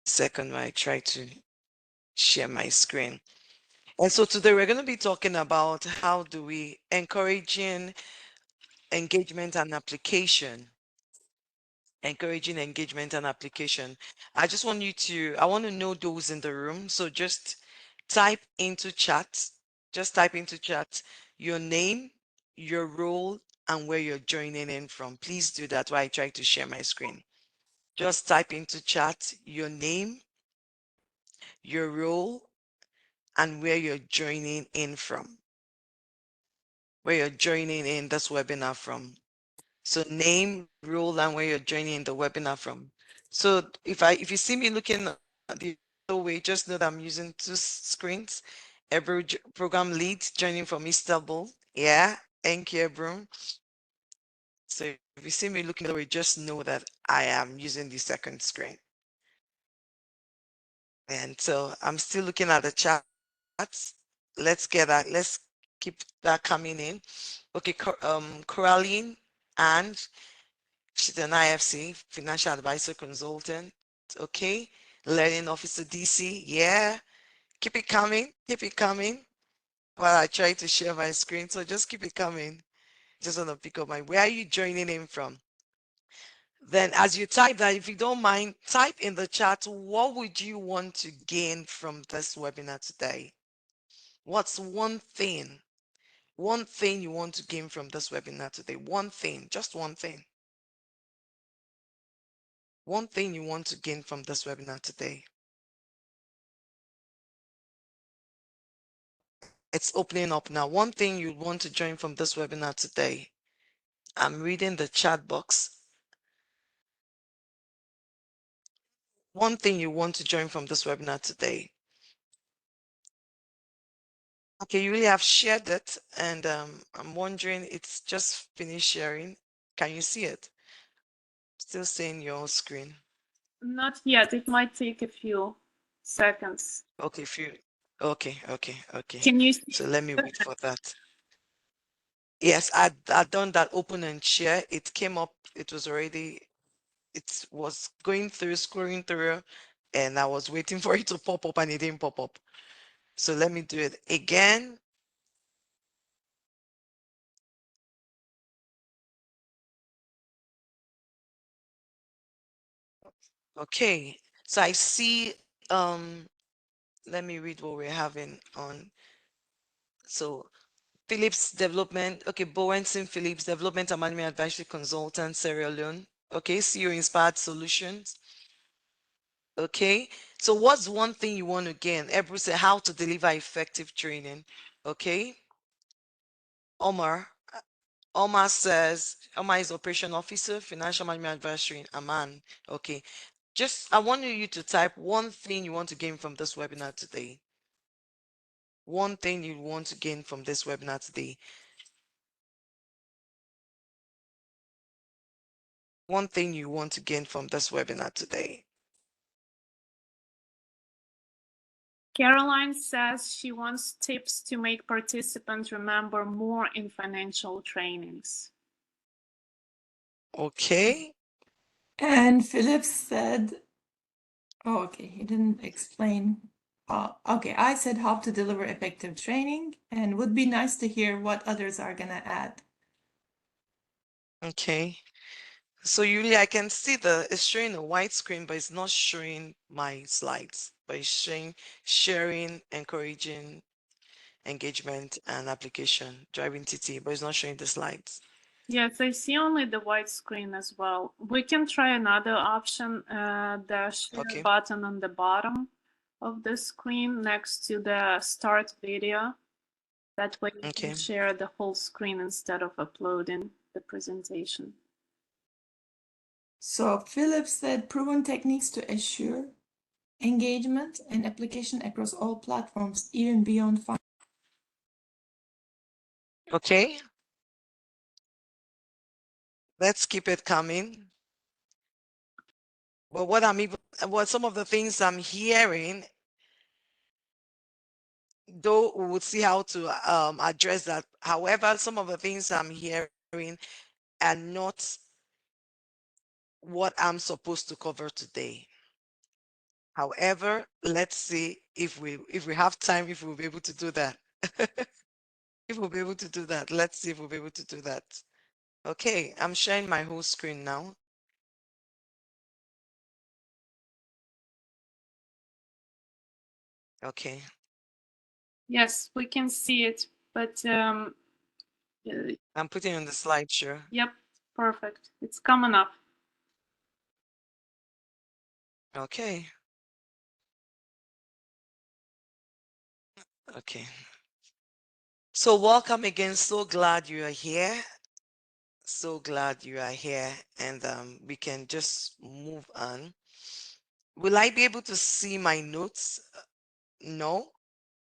second while I try to share my screen. And so today we're going to be talking about how do we encouraging engagement and application. Encouraging engagement and application. I want to know those in the room. So just type into chat, just type into chat your name, your role, and where you're joining in from. Please do that while I try to share my screen. Just type into chat your name, your role, and where you're joining in from. Where you're joining in this webinar from. So name, role, and where you're joining the webinar from. So if you see me looking at the other way, just know that I'm using two screens. Ebru, program lead, joining from Istanbul. Yeah, thank you, Ebru. So if you see me looking the other way, just know that I am using the second screen. And so I'm still looking at the chat. Let's get that. Let's keep that coming in. Okay, Coraline and she's an IFC, financial advisor consultant. Okay. Learning officer DC. Yeah. Keep it coming. Keep it coming. While I try to share my screen. So just keep it coming. Just want to pick up where are you joining in from? Then as you type that, if you don't mind, type in the chat, what would you want to gain from this webinar today? What's one thing you want to gain from this webinar today? One thing, just one thing. One thing you want to gain from this webinar today. It's opening up now. One thing you want to join from this webinar today. I'm reading the chat box. One thing you want to join from this webinar today. Okay, you really have shared it, and I'm wondering, it's just finished sharing. Can you see it? Still seeing your screen. Not yet. It might take a few seconds. Okay, okay. Can you see? So let me wait for that. Yes, I'd done that open and share. It came up, it was going through, scrolling through, and I was waiting for it to pop up and it didn't pop up. So let me do it again. Okay, so I see, let me read what we're having on. So Phillips Development, okay, Bowenson Phillips Development and Management Advisory Consultant, Sierra Leone. Okay, CEO Inspired Solutions. Okay, so what's one thing you want to gain? Ebru said how to deliver effective training. Okay, Omar. Omar says, Omar is operation officer, financial management advisory, Aman. Okay, I want you to type one thing you want to gain from this webinar today. One thing you want to gain from this webinar today. One thing you want to gain from this webinar today. Caroline says she wants tips to make participants remember more in financial trainings. Okay. And Philip said, oh, okay, he didn't explain. Okay, I said how to deliver effective training, and would be nice to hear what others are going to add. Okay. So usually I can see it's showing a white screen, but it's not showing my slides, but it's showing sharing, encouraging engagement and application, driving TT, but it's not showing the slides. Yes, I see only the white screen as well. We can try another option, the share button on the bottom of the screen next to the start video. That way you can share the whole screen instead of uploading the presentation. So Philip said proven techniques to assure engagement and application across all platforms, even beyond fun. Okay. Let's keep it coming. But what some of the things I'm hearing, though we would see how to address that. However, some of the things I'm hearing are not what I'm supposed to cover today. However, let's see if we have time, if we'll be able to do that. If we'll be able to do that. Let's see if we'll be able to do that. Okay, I'm sharing my whole screen now. Okay. Yes, we can see it, but I'm putting on the slideshow. yep, perfect. It's coming up. Okay. Okay. So welcome again. So glad you are here. So glad you are here, and we can just move on. Will I be able to see my notes? No,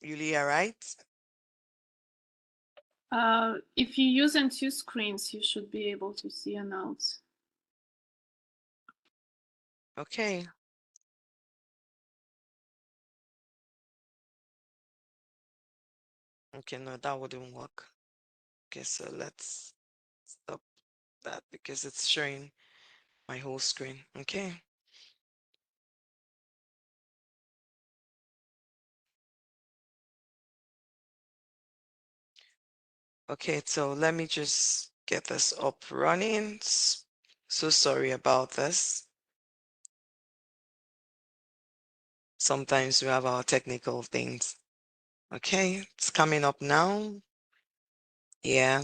Yulia, right? If you're using two screens, you should be able to see your notes. Okay. Okay, no, that wouldn't work. Okay, so let's stop that because it's showing my whole screen. Okay. Okay, so let me just get this up running. So sorry about this. Sometimes we have our technical things. Okay, it's coming up now. Yeah.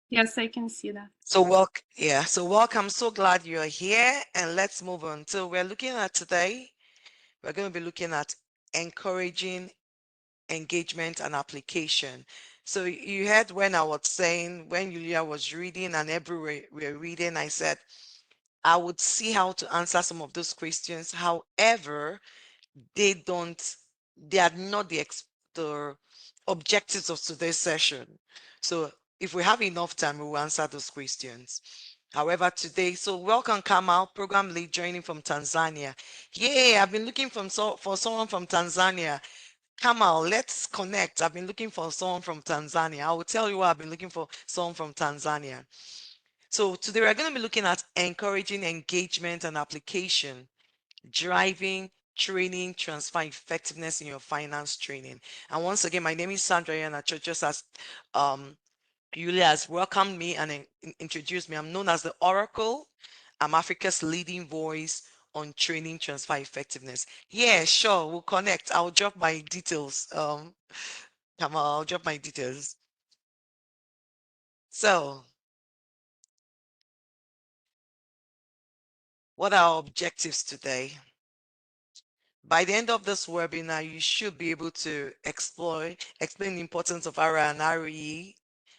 Yes, I can see that. So welcome. So glad you're here, and let's move on. So we're looking at today, we're going to be looking at encouraging engagement and application. So you heard when I was saying, when Yulia was reading and everywhere we're reading, I said I would see how to answer some of those questions. However, they don't, they are not the objectives of today's session. So if we have enough time, we will answer those questions. However, today, so welcome Kamal, program lead joining from Tanzania. Yay, I've been looking for someone from Tanzania. Kamal, let's connect. I've been looking for someone from Tanzania. I will tell you why I've been looking for someone from Tanzania. So today we're going to be looking at encouraging engagement and application, driving training, transfer effectiveness in your finance training. And once again, my name is Sandra and just as Yulia has welcomed me and introduced me. I'm known as the Oracle. I'm Africa's leading voice on training transfer effectiveness. Yeah, sure, we'll connect. I'll drop my details. Come on, I'll drop my details. So, what are our objectives today? By the end of this webinar, you should be able to explain the importance of ROI and ROE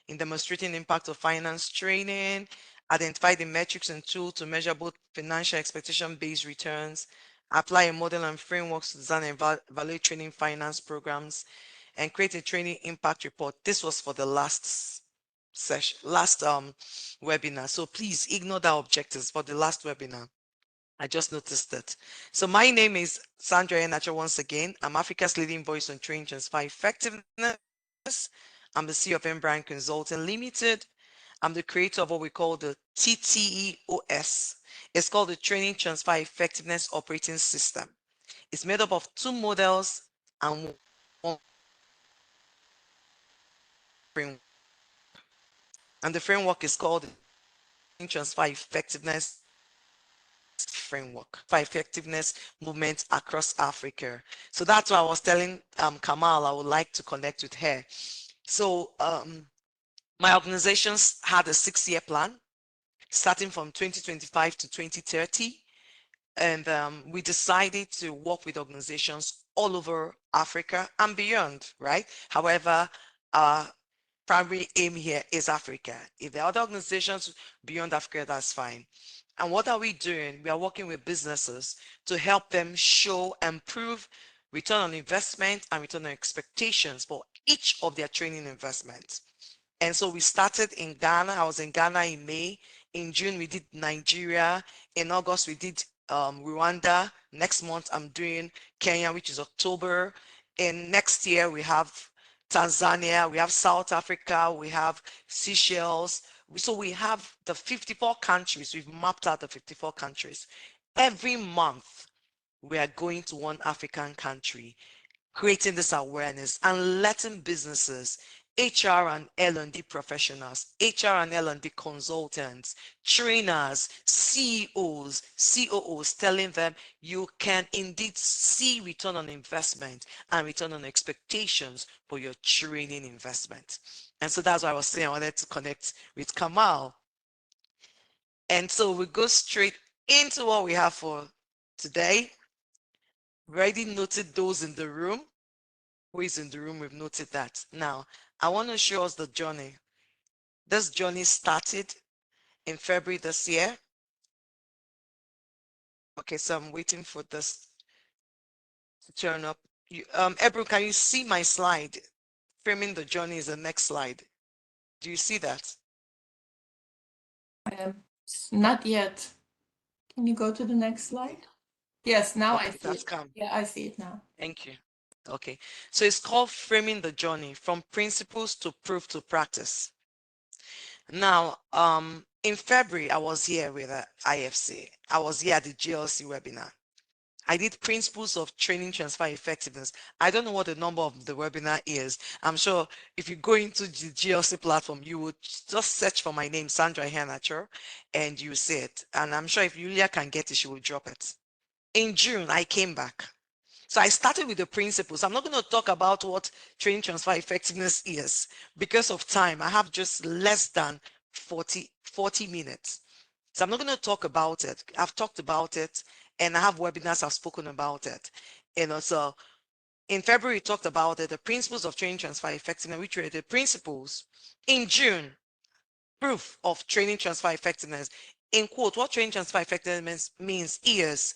in demonstrating impact of finance training, identify the metrics and tools to measure both financial expectation-based returns, apply a model and frameworks to design and evaluate training finance programs, and create a training impact report. This was for the last session, last webinar. So please ignore the objectives for the last webinar. I just noticed it. So my name is Sandra Enacho once again. I'm Africa's leading voice on training transfer effectiveness. I'm the CEO of Brand Consulting Limited. I'm the creator of what we call the TTEOS. It's called the Training Transfer Effectiveness Operating System. It's made up of two models and one framework. And the framework is called the Transfer Effectiveness Framework for Effectiveness Movement across Africa. So that's why I was telling Kamal I would like to connect with her. So my organizations had a 6-year plan starting from 2025 to 2030. And we decided to work with organizations all over Africa and beyond, right? However, our primary aim here is Africa. If there are other organizations beyond Africa, that's fine. And what are we doing? We are working with businesses to help them show and prove return on investment and return on expectations for each of their training investments. And so we started in Ghana. I was in Ghana in May. In June, we did Nigeria. In August, we did Rwanda. Next month, I'm doing Kenya, which is October. And next year, we have Tanzania, we have South Africa, we have Seychelles, So we have the 54 countries. We've mapped out the 54 countries. Every month, we are going to one African country, creating this awareness and letting businesses, HR and L&D professionals, HR and L&D consultants, trainers, CEOs, COOs, telling them you can indeed see return on investment and return on expectations for your training investment. And so that's why I was saying I wanted to connect with Kamal. And so we go straight into what we have for today. Already noted those in the room. Who is in the room? We've noted that. Now, I want to show us the journey. This journey started in February this year. Okay, so I'm waiting for this to turn up. Ebru, can you see my slide? Framing the journey is the next slide. Do you see that? Not yet. Can you go to the next slide? Yes, now I Okay, see that's it. come. Yeah, I see it now. Thank you. Okay, so it's called framing the journey from principles to proof to practice. Now, in February, I was here with IFC. I was here at the GLC webinar. I did principles of training transfer effectiveness. I don't know what the number of the webinar is. I'm sure if you go into the GLC platform, you would just search for my name, Sandra Hernacher, and you see it. And I'm sure if Yulia can get it, she will drop it. In June, I came back. So I started with the principles. I'm not going to talk about what training transfer effectiveness is because of time. I have just less than 40 minutes. So I'm not going to talk about it. I've talked about it and I have webinars I've spoken about it. So in February, we talked about it, the principles of training transfer effectiveness, which were the principles. In June, proof of training transfer effectiveness. In quote, what training transfer effectiveness means is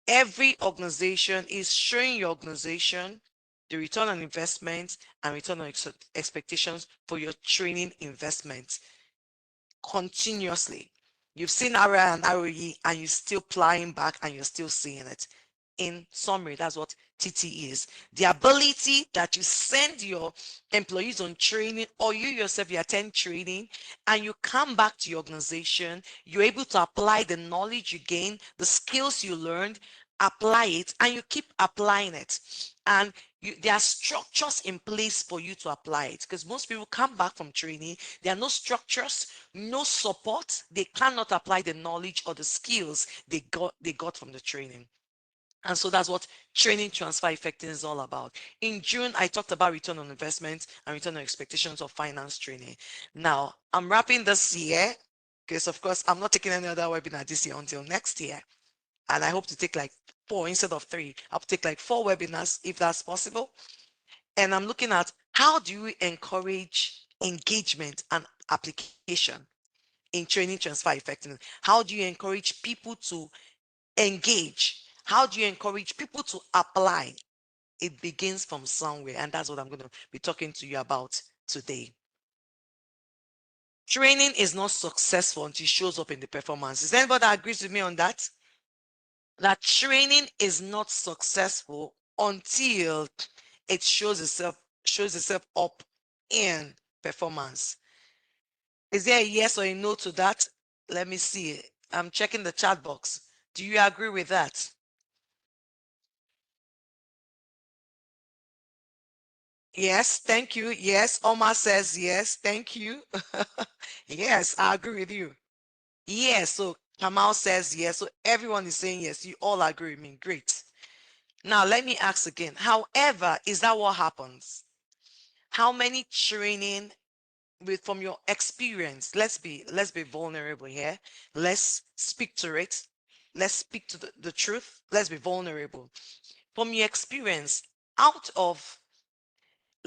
every organization is showing your organization the return on investment and return on expectations for your training investment continuously. You've seen ROI and ROE and you're still plying back and you're still seeing it. In summary, that's what TT is. The ability that you send your employees on training or you yourself, you attend training and you come back to your organization, you're able to apply the knowledge you gain, the skills you learned, apply it, and you keep applying it. And there are structures in place for you to apply it because most people come back from training, there are no structures, no support, they cannot apply the knowledge or the skills they got from the training. And so that's what training transfer effectiveness is all about. In June, I talked about return on investment and return on expectations of finance training. Now, I'm wrapping this year because, of course, I'm not taking any other webinar this year until next year. And I hope to take like 4 instead of 3. I'll take like 4 webinars if that's possible. And I'm looking at how do we encourage engagement and application in training transfer effectiveness? How do you encourage people to engage? How do you encourage people to apply? It begins from somewhere, and that's what I'm going to be talking to you about today. Training is not successful until it shows up in the performance. Is anybody that agrees with me on that? That training is not successful until it shows itself up in performance. Is there a yes or a no to that? Let me see. I'm checking the chat box. Do you agree with that? Yes, thank you. Yes, Omar says yes, thank you. Yes, I agree with you. Yes, so Kamal says yes. So everyone is saying yes. You all agree with me. Great. Now let me ask again. However, is that what happens? How many training with from your experience? Let's be vulnerable here. Let's speak to it. Let's speak to the truth. Let's be vulnerable. From your experience, out of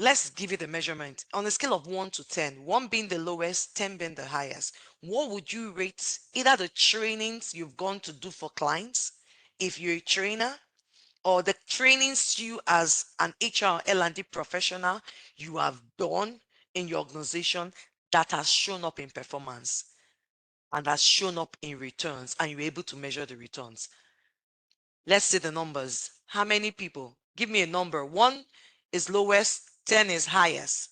let's give it a measurement on a scale of 1 to 10, 1 being the lowest, 10 being the highest. What would you rate either the trainings you've gone to do for clients, if you're a trainer, or the trainings you as an HR L&D professional you have done in your organization that has shown up in performance and has shown up in returns and you're able to measure the returns? Let's see the numbers. How many people? Give me a number. 1 is lowest, 10 is highest,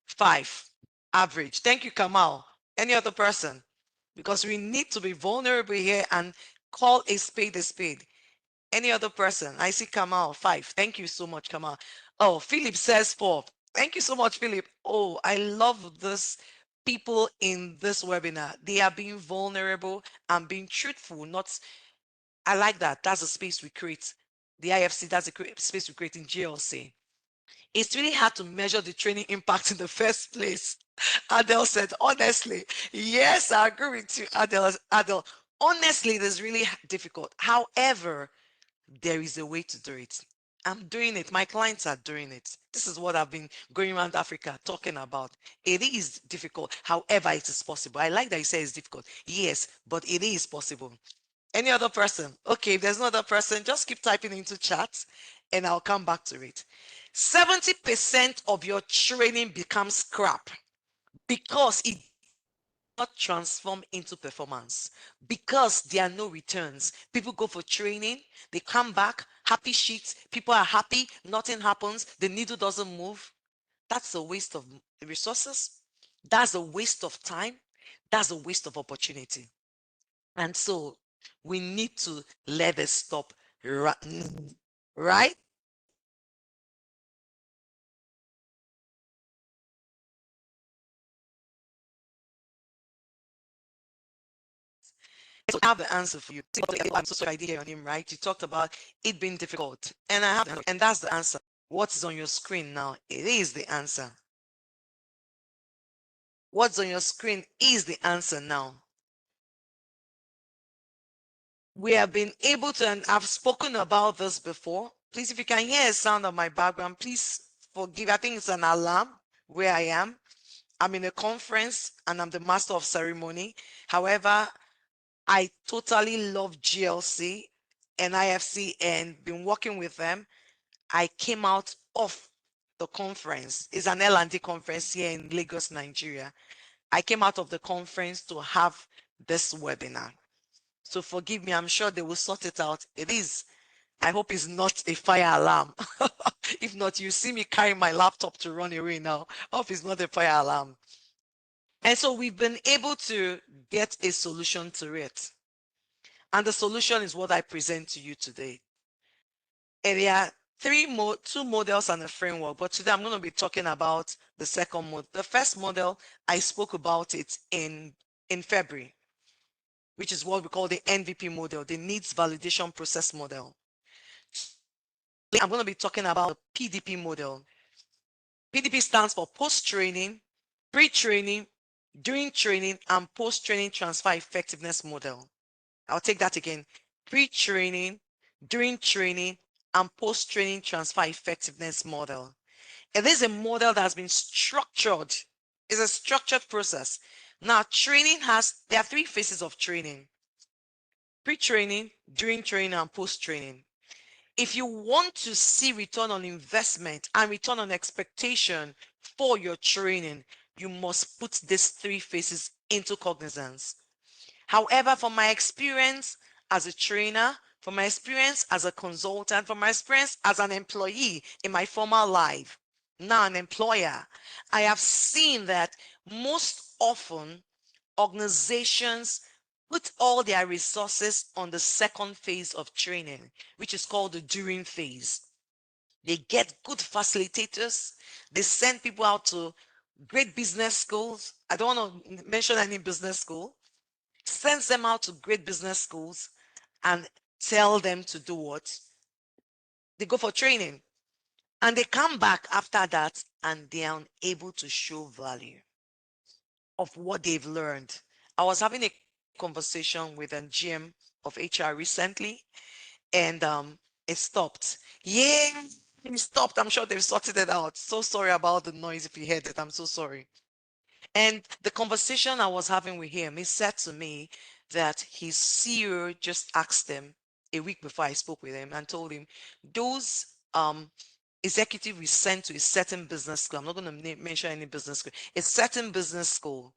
5 average. Thank you, Kamal. Any other person? Because we need to be vulnerable here and call a spade a spade. Any other person? I see Kamal, 5. Thank you so much, Kamal. Oh, Philip says 4. Thank you so much, Philip. Oh, I love this people in this webinar. They are being vulnerable and being truthful. Not, I like that. That's a space we create. The IFC, that's a space we create in GLC. It's really hard to measure the training impact in the first place. Adele said, honestly, yes, I agree with you, Adele. Honestly, it is really difficult. However, there is a way to do it. I'm doing it. My clients are doing it. This is what I've been going around Africa talking about. It is difficult. However, it is possible. I like that you say it's difficult. Yes, but it is possible. Any other person? Okay, if there's no other person, just keep typing into chat and I'll come back to it. 70% of your training becomes crap because it not transform into performance because there are no returns. People go for training, they come back, happy sheets, people are happy, nothing happens, the needle doesn't move. That's a waste of resources. That's a waste of time. That's a waste of opportunity. And so we need to let it stop right? So I have the answer for you. I'm so sorry I didn't hear your name right. You talked about it being difficult. And I have, and that's the answer. What's on your screen now? It is the answer. What's on your screen is the answer now. We have been able to, and I've spoken about this before. Please, if you can hear a sound of my background, please forgive. I think it's an alarm where I am. I'm in a conference and I'm the master of ceremony. However, I totally love GLC and IFC and been working with them. I came out of the conference. It's an L&D conference here in Lagos, Nigeria. I came out of the conference to have this webinar. So forgive me, I'm sure they will sort it out. It is. I hope it's not a fire alarm. If not, you see me carrying my laptop to run away now. I hope it's not a fire alarm. And so we've been able to get a solution to it. And the solution is what I present to you today. And there are two models and a framework, but today I'm going to be talking about the second model. The first model, I spoke about it in February, which is what we call the NVP model, the needs validation process model. I'm going to be talking about the PDP model. PDP stands for post-training, pre-training, during training, and post-training transfer effectiveness model. I'll take that again. Pre-training, during training, and post-training transfer effectiveness model. It is a model that has been structured. It's a structured process. Now, there are 3 phases of training. Pre-training, during training, and post-training. If you want to see return on investment and return on expectation for your training, you must put these 3 phases into cognizance. However, from my experience as a trainer, from my experience as a consultant, from my experience as an employee in my former life, now an employer, I have seen that most often organizations put all their resources on the second phase of training, which is called the during phase. They get good facilitators. They send people out to great business schools. I don't want to mention any business school. Sends them out to great business schools and tell them to do what? They go for training. And they come back after that and they are unable to show value of what they've learned. I was having a conversation with a GM of HR recently, and it stopped. Yeah, it stopped. I'm sure they've sorted it out. So sorry about the noise if you heard it. I'm so sorry. And the conversation I was having with him, he said to me that his CEO just asked him a week before I spoke with him and told him those executive we sent to a certain business school. I'm not going to mention any business school. A certain business school.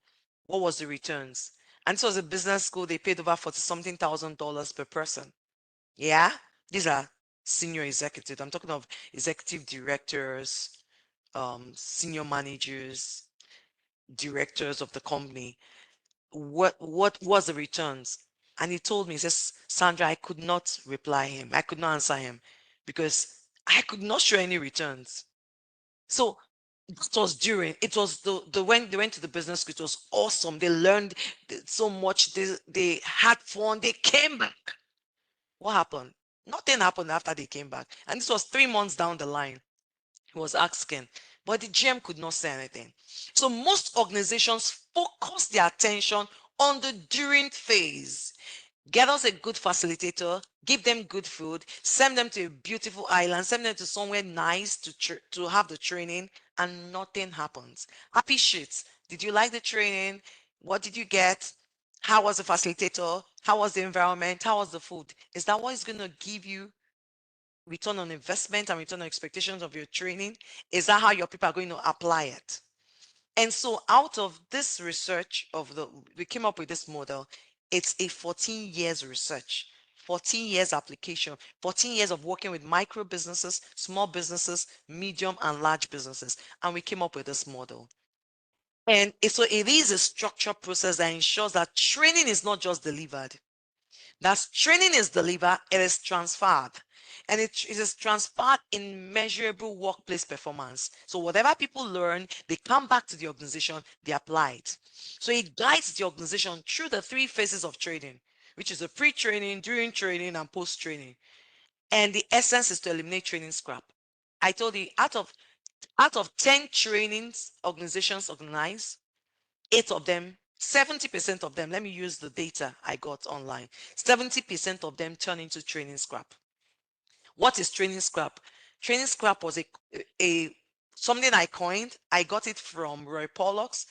What was the returns? And so as a business school, they paid over 40 something $1,000 per person. Yeah, these are senior executives. I'm talking of executive directors, senior managers, directors of the company. what was the returns. And he told me, he says, Sandra, I could not reply him. I could not answer him because I could not show any returns. So it was during, it was the when they went to the business school, it was awesome. They learned so much. They had fun. They came back. What happened? Nothing happened after they came back. And this was 3 months down the line. He was asking, but the GM could not say anything. So most organizations focus their attention on the during phase. Get us a good facilitator, give them good food, send them to a beautiful island, send them to somewhere nice to have the training, and nothing happens. Happy shit. Did you like the training? What did you get? How was the facilitator? How was the environment? How was the food? Is that what is going to give you return on investment and return on expectations of your training? Is that how your people are going to apply it? And so out of this research we came up with this model. It's a 14 years research, 14 years application, 14 years of working with micro businesses, small businesses, medium and large businesses. And we came up with this model. And so it is a structured process that ensures that training is not just delivered. That training is delivered, it is transferred. And it is transferred in measurable workplace performance. So whatever people learn, they come back to the organization, they apply it. So it guides the organization through the 3 phases of training, which is the pre-training, during training, and post-training. And the essence is to eliminate training scrap. I told you, out of 10 trainings organizations organize, 8 of them, 70% of them, let me use the data I got online. 70% of them turn into training scrap. What is training scrap? Training scrap was a something I coined. I got it from Roy Pollux,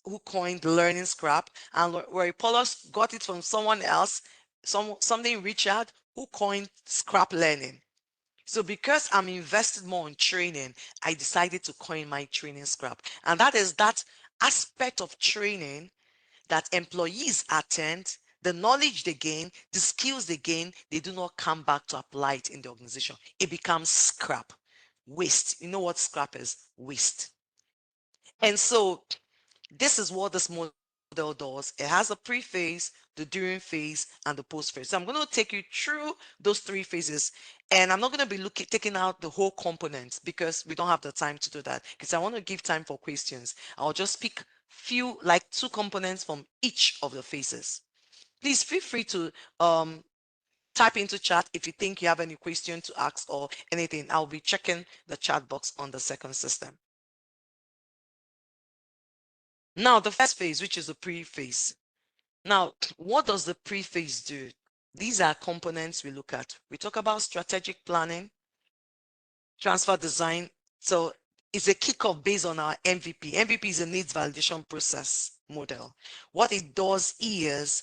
who coined learning scrap, and Roy Pollux got it from someone else, something Richard, who coined scrap learning. So because I'm invested more in training, I decided to coin my training scrap. And that is that aspect of training that employees attend, the knowledge they gain, the skills they gain, they do not come back to apply it in the organization. It becomes scrap, waste. You know what scrap is? Waste. And so this is what this model does. It has a pre-phase, the during phase, and the post-phase. So I'm going to take you through those 3 phases, and I'm not going to be taking out the whole components because we don't have the time to do that. Because I want to give time for questions. I'll just pick few, like 2 components from each of the phases. Please feel free to type into chat if you think you have any question to ask or anything. I'll be checking the chat box on the second system. Now, the first phase, which is the pre-phase. Now, what does the pre-phase do? These are components we look at. We talk about strategic planning, transfer design. So it's a kickoff based on our MVP. MVP is a needs validation process model. What it does is,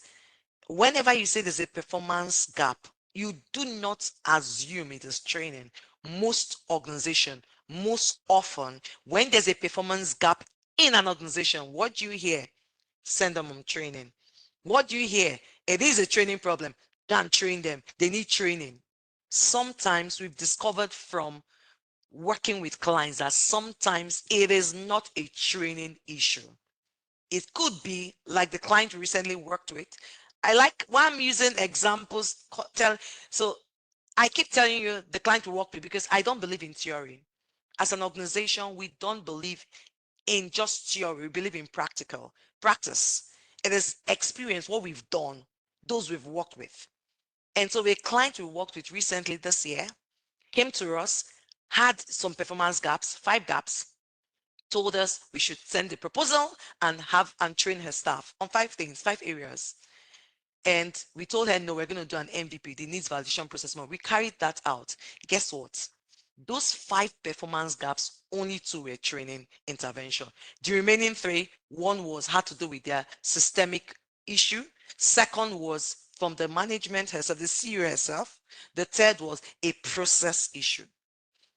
whenever you say there's a performance gap, you do not assume it is training. Most organization, most often, when there's a performance gap in an organization, what do you hear? Send them on training. What do you hear? It is a training problem. Can't train them. They need training. Sometimes we've discovered from working with clients that sometimes it is not a training issue. It could be like the client we recently worked with. I like when I'm using examples. So I keep telling you the client we work with because I don't believe in theory. As an organization, we don't believe in just theory. We believe in practice. It is experience, what we've done, those we've worked with. And so a client we worked with recently this year came to us, had some performance gaps, 5 gaps, told us we should send the proposal and train her staff on 5 things, 5 areas. And we told her, no, we're going to do an MVP, the needs validation process. We carried that out. Guess what? Those 5 performance gaps, only 2 were training intervention. The remaining 3, one had to do with their systemic issue. Second was from the management herself, the CEO herself. The third was a process issue.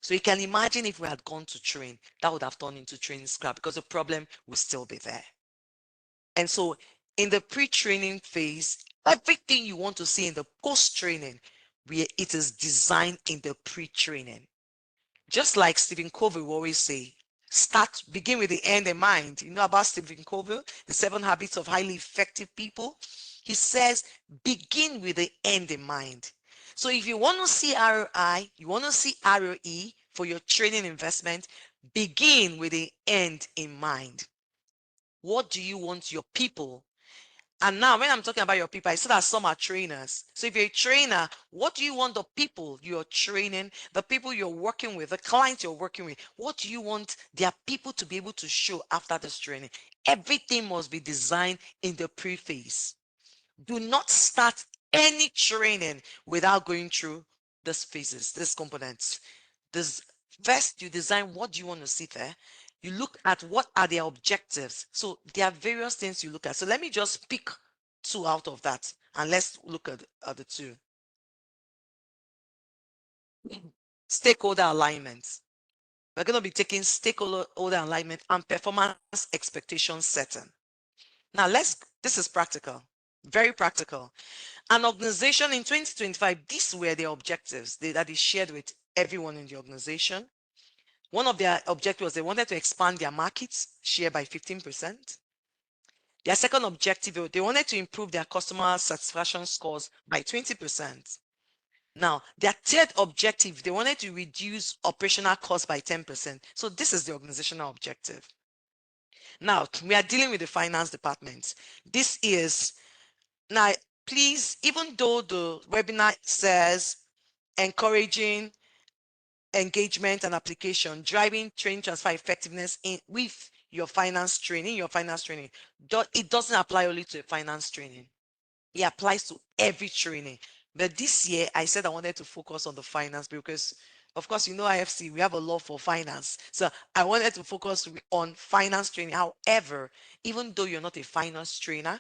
So you can imagine if we had gone to train, that would have turned into training scrap because the problem would still be there. And so in the pre-training phase, everything you want to see in the post-training, it is designed in the pre-training. Just like Stephen Covey will always say, begin with the end in mind. You know about Stephen Covey, the 7 habits of highly effective people? He says, begin with the end in mind. So if you want to see ROI, you want to see ROE for your training investment, begin with the end in mind. What do you want your people? And now, when I'm talking about your people, I said that some are trainers. So if you're a trainer, what do you want the people you're training, the people you're working with, the clients you're working with, what do you want their people to be able to show after this training? Everything must be designed in the preface. Do not start any training without going through these phases, these components. This first, you design what do you want to see there. You look at what are their objectives. So there are various things you look at. So let me just pick two out of that, and let's look at the two. Stakeholder alignment. We're going to be taking stakeholder alignment and performance expectation setting. Now this is practical, very practical. An organization in 2025, these were their objectives that they shared with everyone in the organization. One of their objectives was they wanted to expand their markets share by 15%. Their second objective, they wanted to improve their customer satisfaction scores by 20%. Now, their third objective, they wanted to reduce operational costs by 10%. So this is the organizational objective. Now, we are dealing with the finance department. This is, now, please, even though the webinar says encouraging engagement and application, driving training transfer effectiveness in with your finance training, it doesn't apply only to finance training. It applies to every training. But this year, I said I wanted to focus on the finance because, of course, you know, IFC, we have a love for finance. So I wanted to focus on finance training. However, even though you're not a finance trainer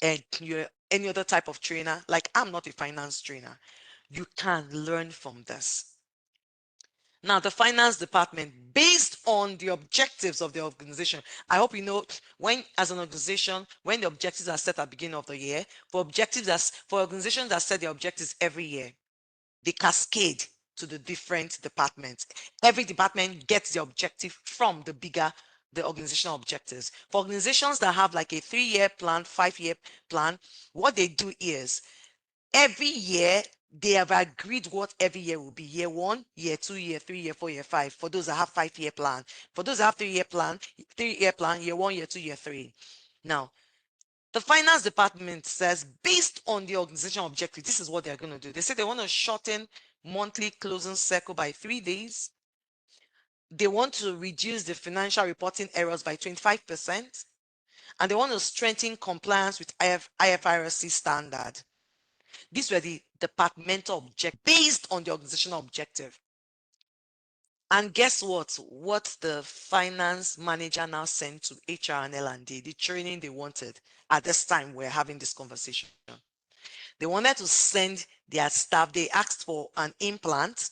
and you're any other type of trainer, like I'm not a finance trainer, you can learn from this. Now, the finance department, based on the objectives of the organization, I hope you know when, as an organization, when the objectives are set at the beginning of the year, for organizations that set their objectives every year, they cascade to the different departments. Every department gets the objective from the organizational objectives. For organizations that have like a 3-year plan, 5-year plan, what they do is every year they have agreed what every year will be. Year 1, year 2, year 3, year 4, year 5. For those that have 5-year plan. For those that have 3-year plan, year 1, year 2, year 3. Now, the finance department says based on the organizational objective, this is what they're going to do. They say they want to shorten monthly closing cycle by 3 days. They want to reduce the financial reporting errors by 25%. And they want to strengthen compliance with IFRS standard. These were the departmental objectives based on the organizational objective. And guess what? What the finance manager now sent to HR and L&D, the training they wanted at this time we're having this conversation. They wanted to send their staff, they asked for an implant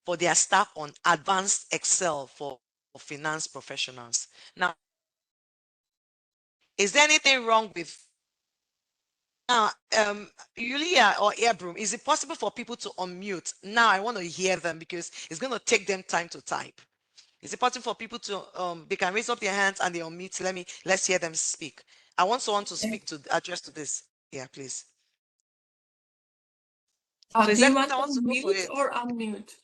for their staff on advanced Excel for finance professionals. Now, is there anything wrong with now, Yulia or Airbroom, is it possible for people to unmute? Now I want to hear them because it's going to take them time to type. Is it possible for people to they can raise up their hands and they unmute? Let's hear them speak. I want someone to speak to address to this. Yeah, please. So is Do you anybody want that to wants to go for mute it? or unmute?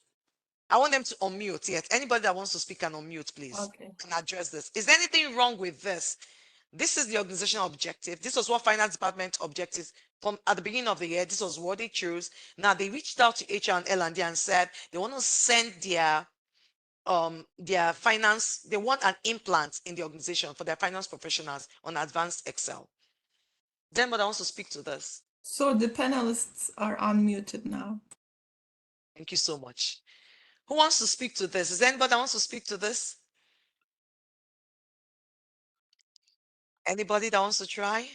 I want them to unmute. Yes. Anybody that wants to speak can unmute, please. Okay. And address this. Is there anything wrong with this? This is the organizational objective. This was what finance department objectives from at the beginning of the year. This was what they chose. Now they reached out to HR and L&D and said they want to send their finance. They want an implant in the organization for their finance professionals on advanced Excel. Is anybody that wants to speak to this? So the panelists are unmuted now. Thank you so much. Who wants to speak to this? Is there anybody that wants to speak to this? Anybody that wants to try?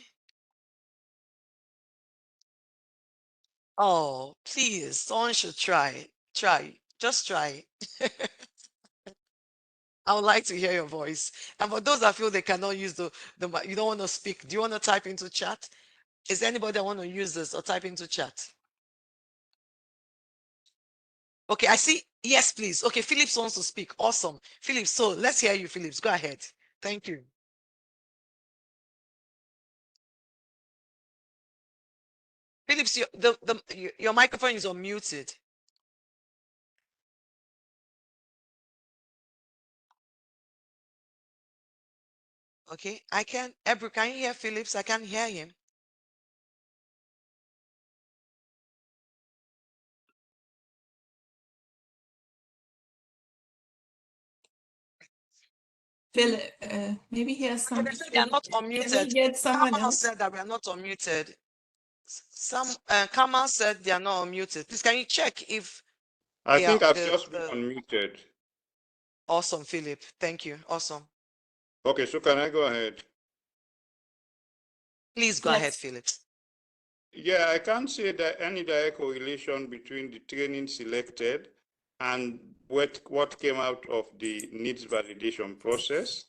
Oh, please, someone should try. Try. Just try. I would like to hear your voice. And for those that feel they cannot use you don't want to speak, do you want to type into chat? Is there anybody that want to use this or type into chat? Okay, I see Yes, please. Okay, Phillips wants to speak. Awesome. Phillips, so let's hear you, Phillips. Go ahead. Thank you. Phillips, your microphone is unmuted. Okay, I can. Ebru, can you hear Phillips? I can't hear him. Philip, maybe he has Oh, some they said they are issue. not Can we unmuted. get someone Kamal else? said that we are not unmuted. Some Kamal said they are not unmuted. Please, can you check if I they are think I've just been the unmuted. awesome, Philip. Thank you. Awesome. Okay, so can I go ahead? Please go ahead, Yes. Phillips. Yeah, I can't say that any direct correlation between the training selected and what came out of the needs validation process.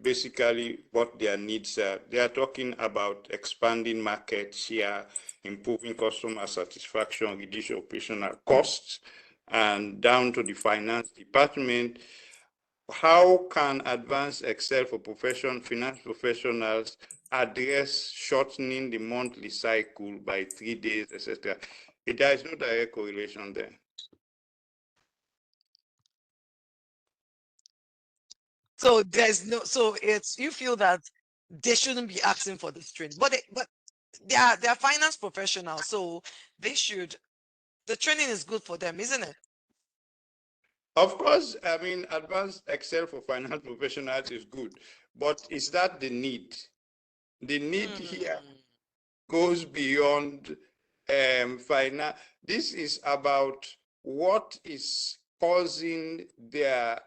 Basically, what their needs are. They are talking about expanding market share, improving customer satisfaction, reduce operational costs, and down to the finance department. How can advanced Excel for finance professionals address shortening the monthly cycle by 3 days, etc.? There is no direct correlation there. So there's no, so it's, you feel that they shouldn't be asking for this training, but they are finance professionals, so they should, the training is good for them, isn't it? Of course, I mean, advanced Excel for finance professionals is good, but is that the need? The need here goes beyond finance. This is about what is causing their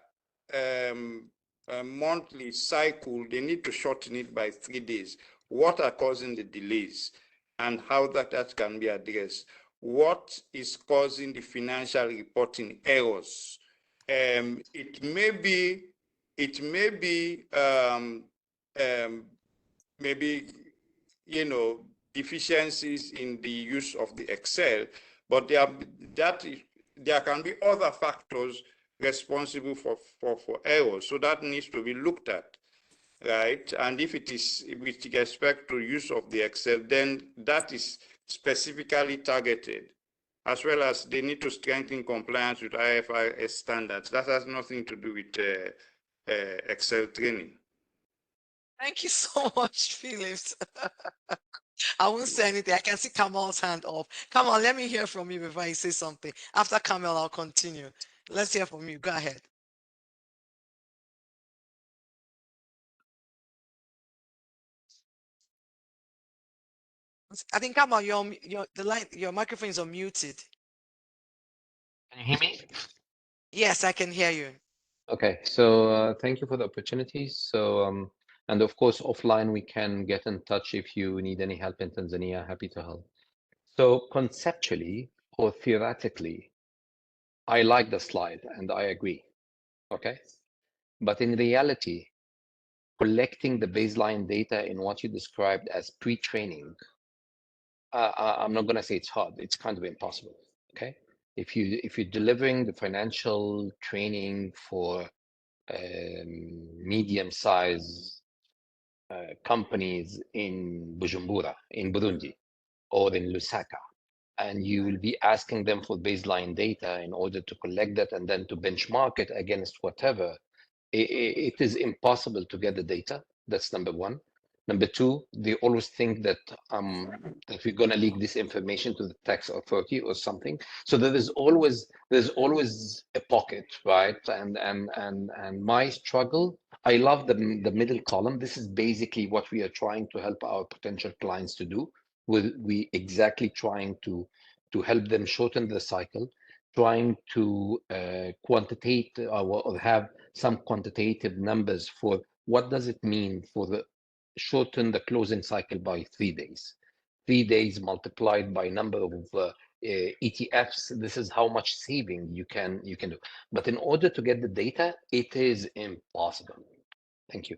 monthly cycle. They need to shorten it by 3 days. What are causing the delays and how that can be addressed? What is causing the financial reporting errors? It may be maybe, deficiencies in the use of the Excel, but there can be other factors responsible for errors. So that needs to be looked at, right? And if it is with respect to use of the Excel, then that is specifically targeted, as well as they need to strengthen compliance with IFRS standards. That has nothing to do with Excel training. Thank you so much, Phillips. I won't say anything. I can see Kamal's hand up. Kamal, let me hear from you before I say something. After Kamal, I'll continue. Let's hear from you. Go ahead. I think Kamal, your microphone is unmuted. Can you hear me? Yes, I can hear you. Okay, so thank you for the opportunity. So, and of course, offline, we can get in touch if you need any help in Tanzania, happy to help. So conceptually or theoretically, I like the slide and I agree, okay? But in reality, collecting the baseline data in what you described as pre-training, I'm not gonna say it's hard, it's kind of impossible, okay? If you're delivering the financial training for medium-sized companies in Bujumbura, in Burundi, or in Lusaka, and you will be asking them for baseline data in order to collect that and then to benchmark it against whatever, it is impossible to get the data. That's number one. Number two, they always think that we're going to leak this information to the tax authority or something. So there's always a pocket, right? And my struggle. I love the middle column. This is basically what we are trying to help our potential clients to do. We exactly trying to help them shorten the cycle, trying to quantitate or have some quantitative numbers for what does it mean for the shorten the closing cycle by 3 days. 3 days multiplied by number of ETFs. This is how much saving you can do. But in order to get the data, it is impossible. Thank you.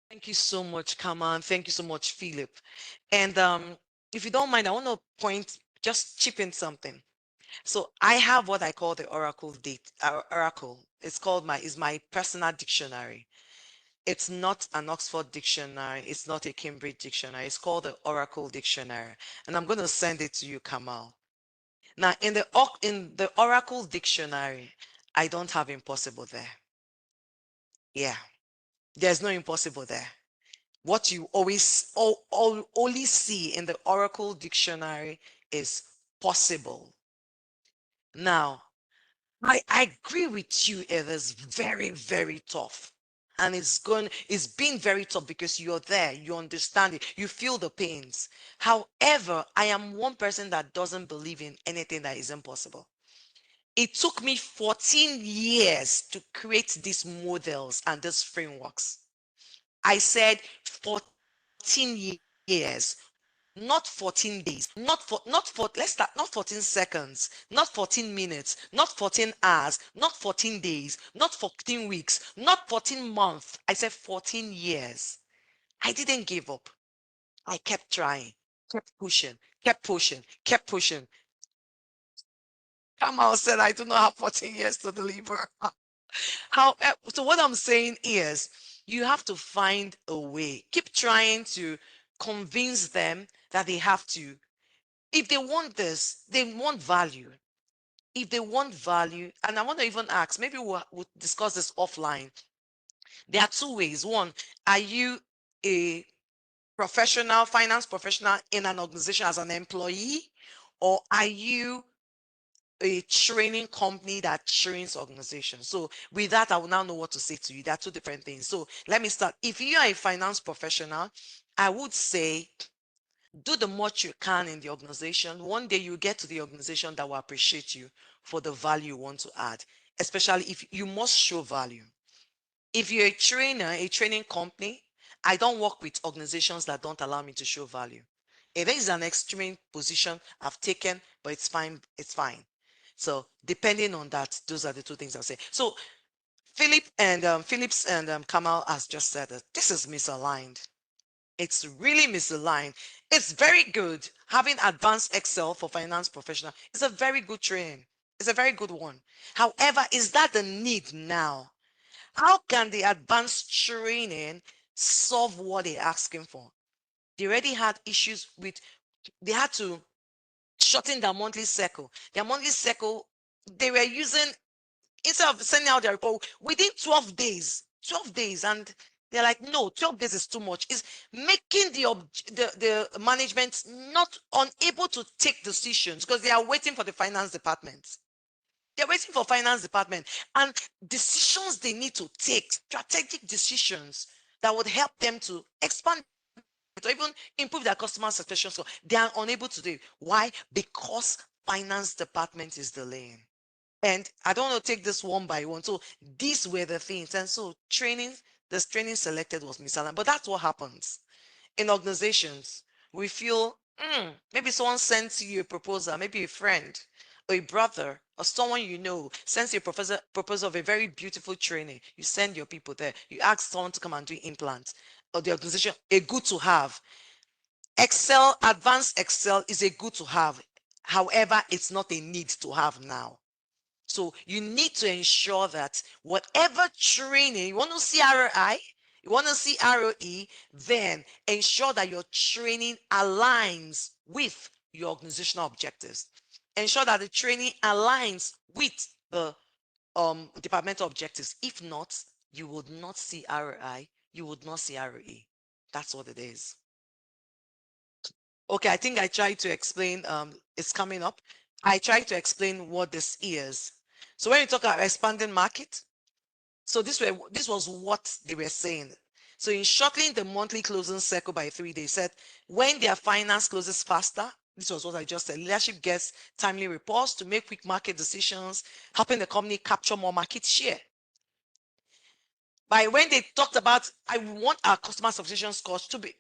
Thank you so much, Kamal. Thank you so much, Philip. And if you don't mind, I want to just chip in something. So I have what I call the Oracle date. Oracle. It's called my personal dictionary. It's not an Oxford dictionary. It's not a Cambridge dictionary. It's called the Oracle dictionary, and I'm going to send it to you, Kamal. Now, in the Oracle dictionary, I don't have impossible there. Yeah, there's no impossible there. What you only see in the Oracle dictionary is possible. Now, I agree with you. It is very, very tough. And it's been very tough because you're there, you understand it, you feel the pains. However, I am one person that doesn't believe in anything that is impossible. It took me 14 years to create these models and these frameworks. I said 14 years, not 14 days, not for let's start, not 14 seconds, not 14 minutes, not 14 hours, not 14 days, not 14 weeks, not 14 months. I said 14 years. I didn't give up. I kept trying, kept pushing, kept pushing, kept pushing. Kamal said, I do not have 14 years to deliver. So what I'm saying is you have to find a way. Keep trying to convince them that they have to. If they want this, they want value. If they want value, and I want to even ask, maybe we'll discuss this offline. There are two ways. One, are you a professional, finance professional in an organization as an employee, or are you a training company that trains organizations? So with that, I will now know what to say to you. There are two different things. So let me start. If you are a finance professional, I would say do the much you can in the organization. One day you get to the organization that will appreciate you for the value you want to add, especially if you must show value. If you're a trainer, a training company, I don't work with organizations that don't allow me to show value. It is an extreme position I've taken, but it's fine. It's fine. So depending on that, those are the two things I'll say. So Phillips and Kamal has just said that this is misaligned. It's really misaligned. It's very good. Having advanced Excel for finance professional is a very good training. It's a very good one. However, is that the need now? How can the advanced training solve what they're asking for? They already had issues with, they had to shorten their monthly cycle. Their monthly cycle, they were using, instead of sending out their report within 12 days, 12 days, and they're like, no, 12 days is too much. It's making the management not unable to take decisions because they are waiting for the finance department. They're waiting for finance department and decisions they need to take, strategic decisions that would help them to expand or even improve their customer satisfaction score. They are unable to do it. Why? Because finance department is delaying. And I don't want to take this one by one. So these were the things. And so this training selected was misaligned. But that's what happens in organizations. We feel maybe someone sends you a proposal, maybe a friend or a brother or someone you know sends you a proposal of a very beautiful training. You send your people there. You ask someone to come and do implants, or the organization, a good to have. Excel, advanced Excel is a good to have. However, it's not a need to have now. So you need to ensure that whatever training you want to see ROI, you want to see ROE, then ensure that your training aligns with your organizational objectives. Ensure that the training aligns with the departmental objectives. If not, you would not see ROI, you would not see ROE. That's what it is. Okay, I think I tried to explain, it's coming up. I tried to explain what this is. So when you talk about expanding market, so this was what they were saying. So in shortening the monthly closing cycle by 3 days, said when their finance closes faster, this was what I just said, leadership gets timely reports to make quick market decisions, helping the company capture more market share. By when they talked about, I want our customer satisfaction scores to be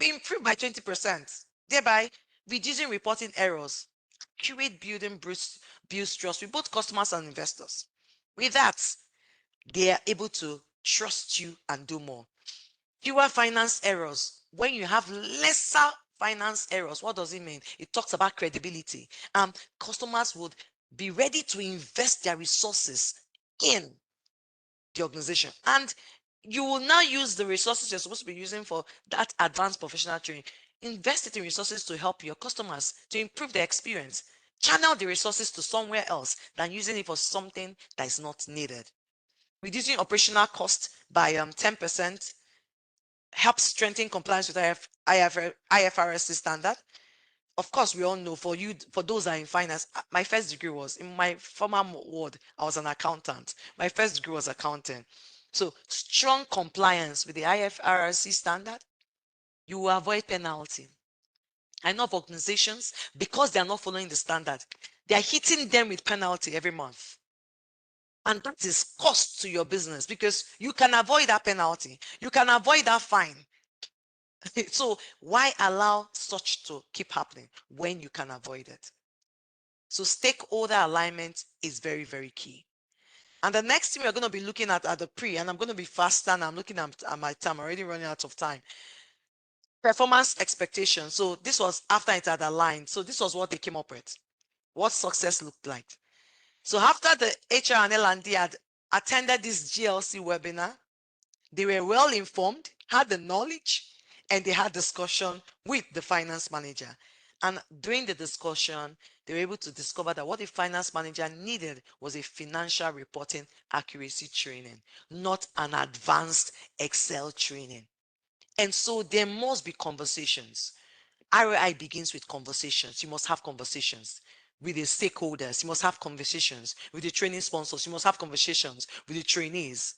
improved by 20%, thereby reducing reporting errors, accurate building builds trust with both customers and investors. With that, they are able to trust you and do more. Fewer finance errors. When you have lesser finance errors. What does it mean? It talks about credibility. Customers would be ready to invest their resources in the organization. And you will now use the resources you're supposed to be using for that advanced professional training. Invest it in resources to help your customers to improve their experience. Channel the resources to somewhere else than using it for something that is not needed. Reducing operational cost by 10% helps strengthen compliance with IFRS standard. Of course, we all know for those that are in finance, my first degree was in my former ward, I was an accountant. My first degree was accounting. So strong compliance with the IFRS standard, you will avoid penalty. I know of organizations, because they are not following the standard, they are hitting them with penalty every month. And that is cost to your business because you can avoid that penalty. You can avoid that fine. So why allow such to keep happening when you can avoid it? So stakeholder alignment is very, very key. And the next thing we're going to be looking at the pre, and I'm going to be faster, and I'm looking at my time, already running out of time. Performance expectation. So this was after it had aligned. So this was what they came up with, what success looked like. So after the HR and L&D had attended this GLC webinar, they were well informed, had the knowledge, and they had discussion with the finance manager. And during the discussion, they were able to discover that what the finance manager needed was a financial reporting accuracy training, not an advanced Excel training. And so there must be conversations. ROI begins with conversations. You must have conversations with the stakeholders. You must have conversations with the training sponsors. You must have conversations with the trainees.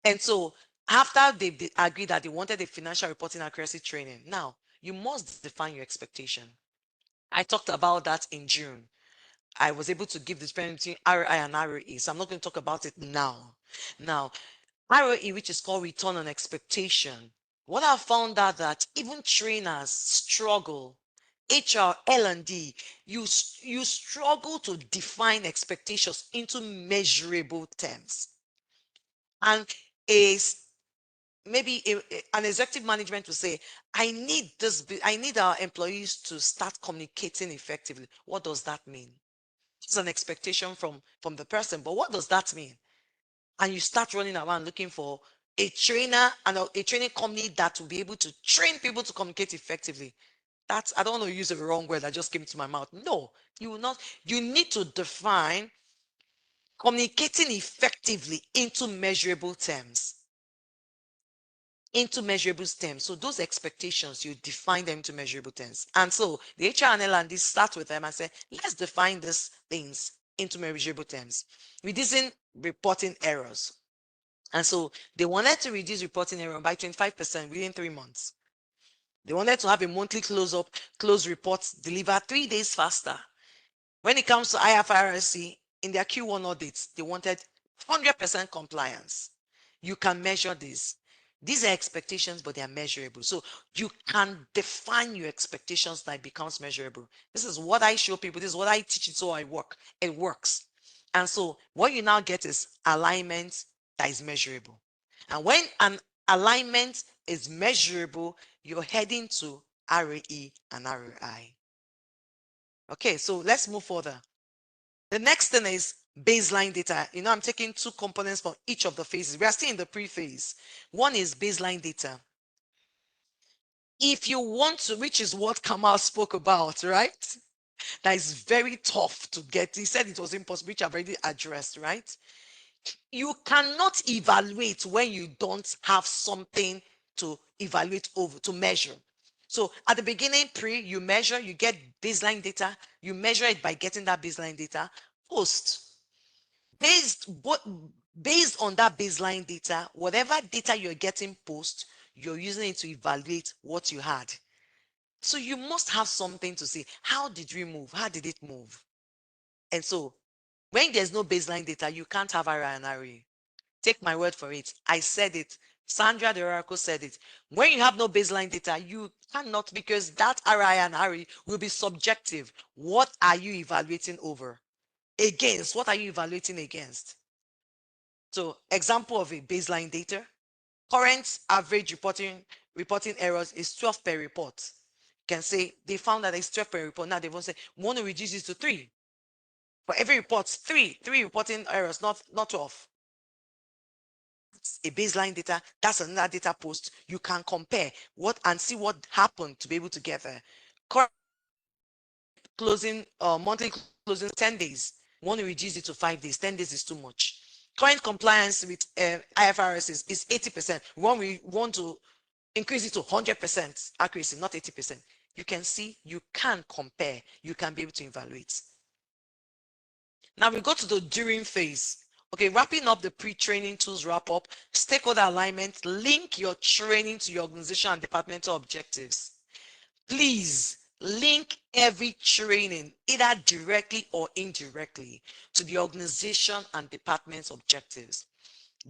And so after they agreed that they wanted a financial reporting accuracy training, now you must define your expectation. I talked about that in June. I was able to give the difference between ROI and ROE. So I'm not going to talk about it now. Now, ROE, which is called return on expectation. What I found out that even trainers struggle. HR, L&D, you struggle to define expectations into measurable terms. And a maybe an executive management will say, I need our employees to start communicating effectively. What does that mean? It's an expectation from the person, but what does that mean? And you start running around looking for a trainer and a training company that will be able to train people to communicate effectively. That's, I don't want to use the wrong word that just came to my mouth. No, you will not. You need to define communicating effectively into measurable terms. Into measurable terms. So those expectations, you define them into measurable terms. And so the HR and L&D start with them and say, let's define these things into measurable terms, reducing reporting errors. And so they wanted to reduce reporting error by 25% within 3 months. They wanted to have a monthly close reports delivered 3 days faster. When it comes to IFRS, in their Q1 audits, they wanted 100% compliance. You can measure this. These are expectations, but they are measurable. So you can define your expectations that it becomes measurable. This is what I show people. This is what I teach. It's how I work. It works. And so what you now get is alignment that is measurable. And when an alignment is measurable, you're heading to ROE and ROI. Okay, so let's move further. The next thing is baseline data. I'm taking 2 components from each of the phases. We are still in the pre-phase. One is baseline data. If you want to, which is what Kamal spoke about, right? That is very tough to get. He said it was impossible, which I've already addressed, right? You cannot evaluate when you don't have something to evaluate over, to measure. So at the beginning, you measure, you get baseline data, you measure it by getting that baseline data. Post, based on that baseline data, whatever data you're getting post, you're using it to evaluate what you had. So you must have something to say. How did we move? How did it move? And so when there's no baseline data, you can't have ROI and ROE. Take my word for it. I said it. Sandra the Oracle said it. When you have no baseline data, you cannot, because that ROI and ROE will be subjective. What are you evaluating over? Against, what are you evaluating against? So example of a baseline data, current average reporting errors is 12 per report. can say they found that it's 12 per report. Now they won't say, we want to reduce it to 3. For every report, 3 reporting errors, not 12. It's a baseline data. That's another data post. You can compare what and see what happened to be able to get there. Current closing, monthly closing 10 days. We want to reduce it to 5 days. 10 days is too much. Current compliance with IFRS is 80%. We want to increase it to 100% accuracy, not 80%. You can see, you can compare, you can be able to evaluate. Now we go to the during phase. Okay, wrapping up the pre-training tools wrap up, stakeholder alignment, link your training to your organization and departmental objectives. Please link every training, either directly or indirectly, to the organization and department's objectives.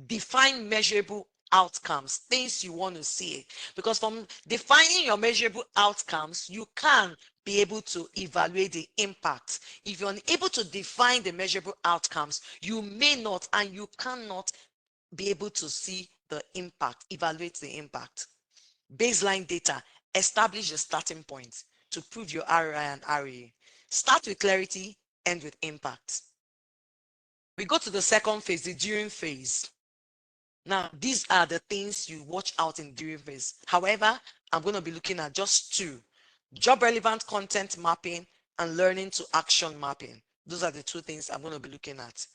Define measurable outcomes, things you want to see, because from defining your measurable outcomes, you can be able to evaluate the impact. If you're unable to define the measurable outcomes, you may not and you cannot be able to see the impact, evaluate the impact. Baseline data, establish a starting point to prove your ROI and ROE. Start with clarity, end with impact. We go to the second phase, the during phase. Now, these are the things you watch out in during phase. However, I'm going to be looking at just 2: job relevant content mapping and learning to action mapping. Those are the 2 things I'm going to be looking at.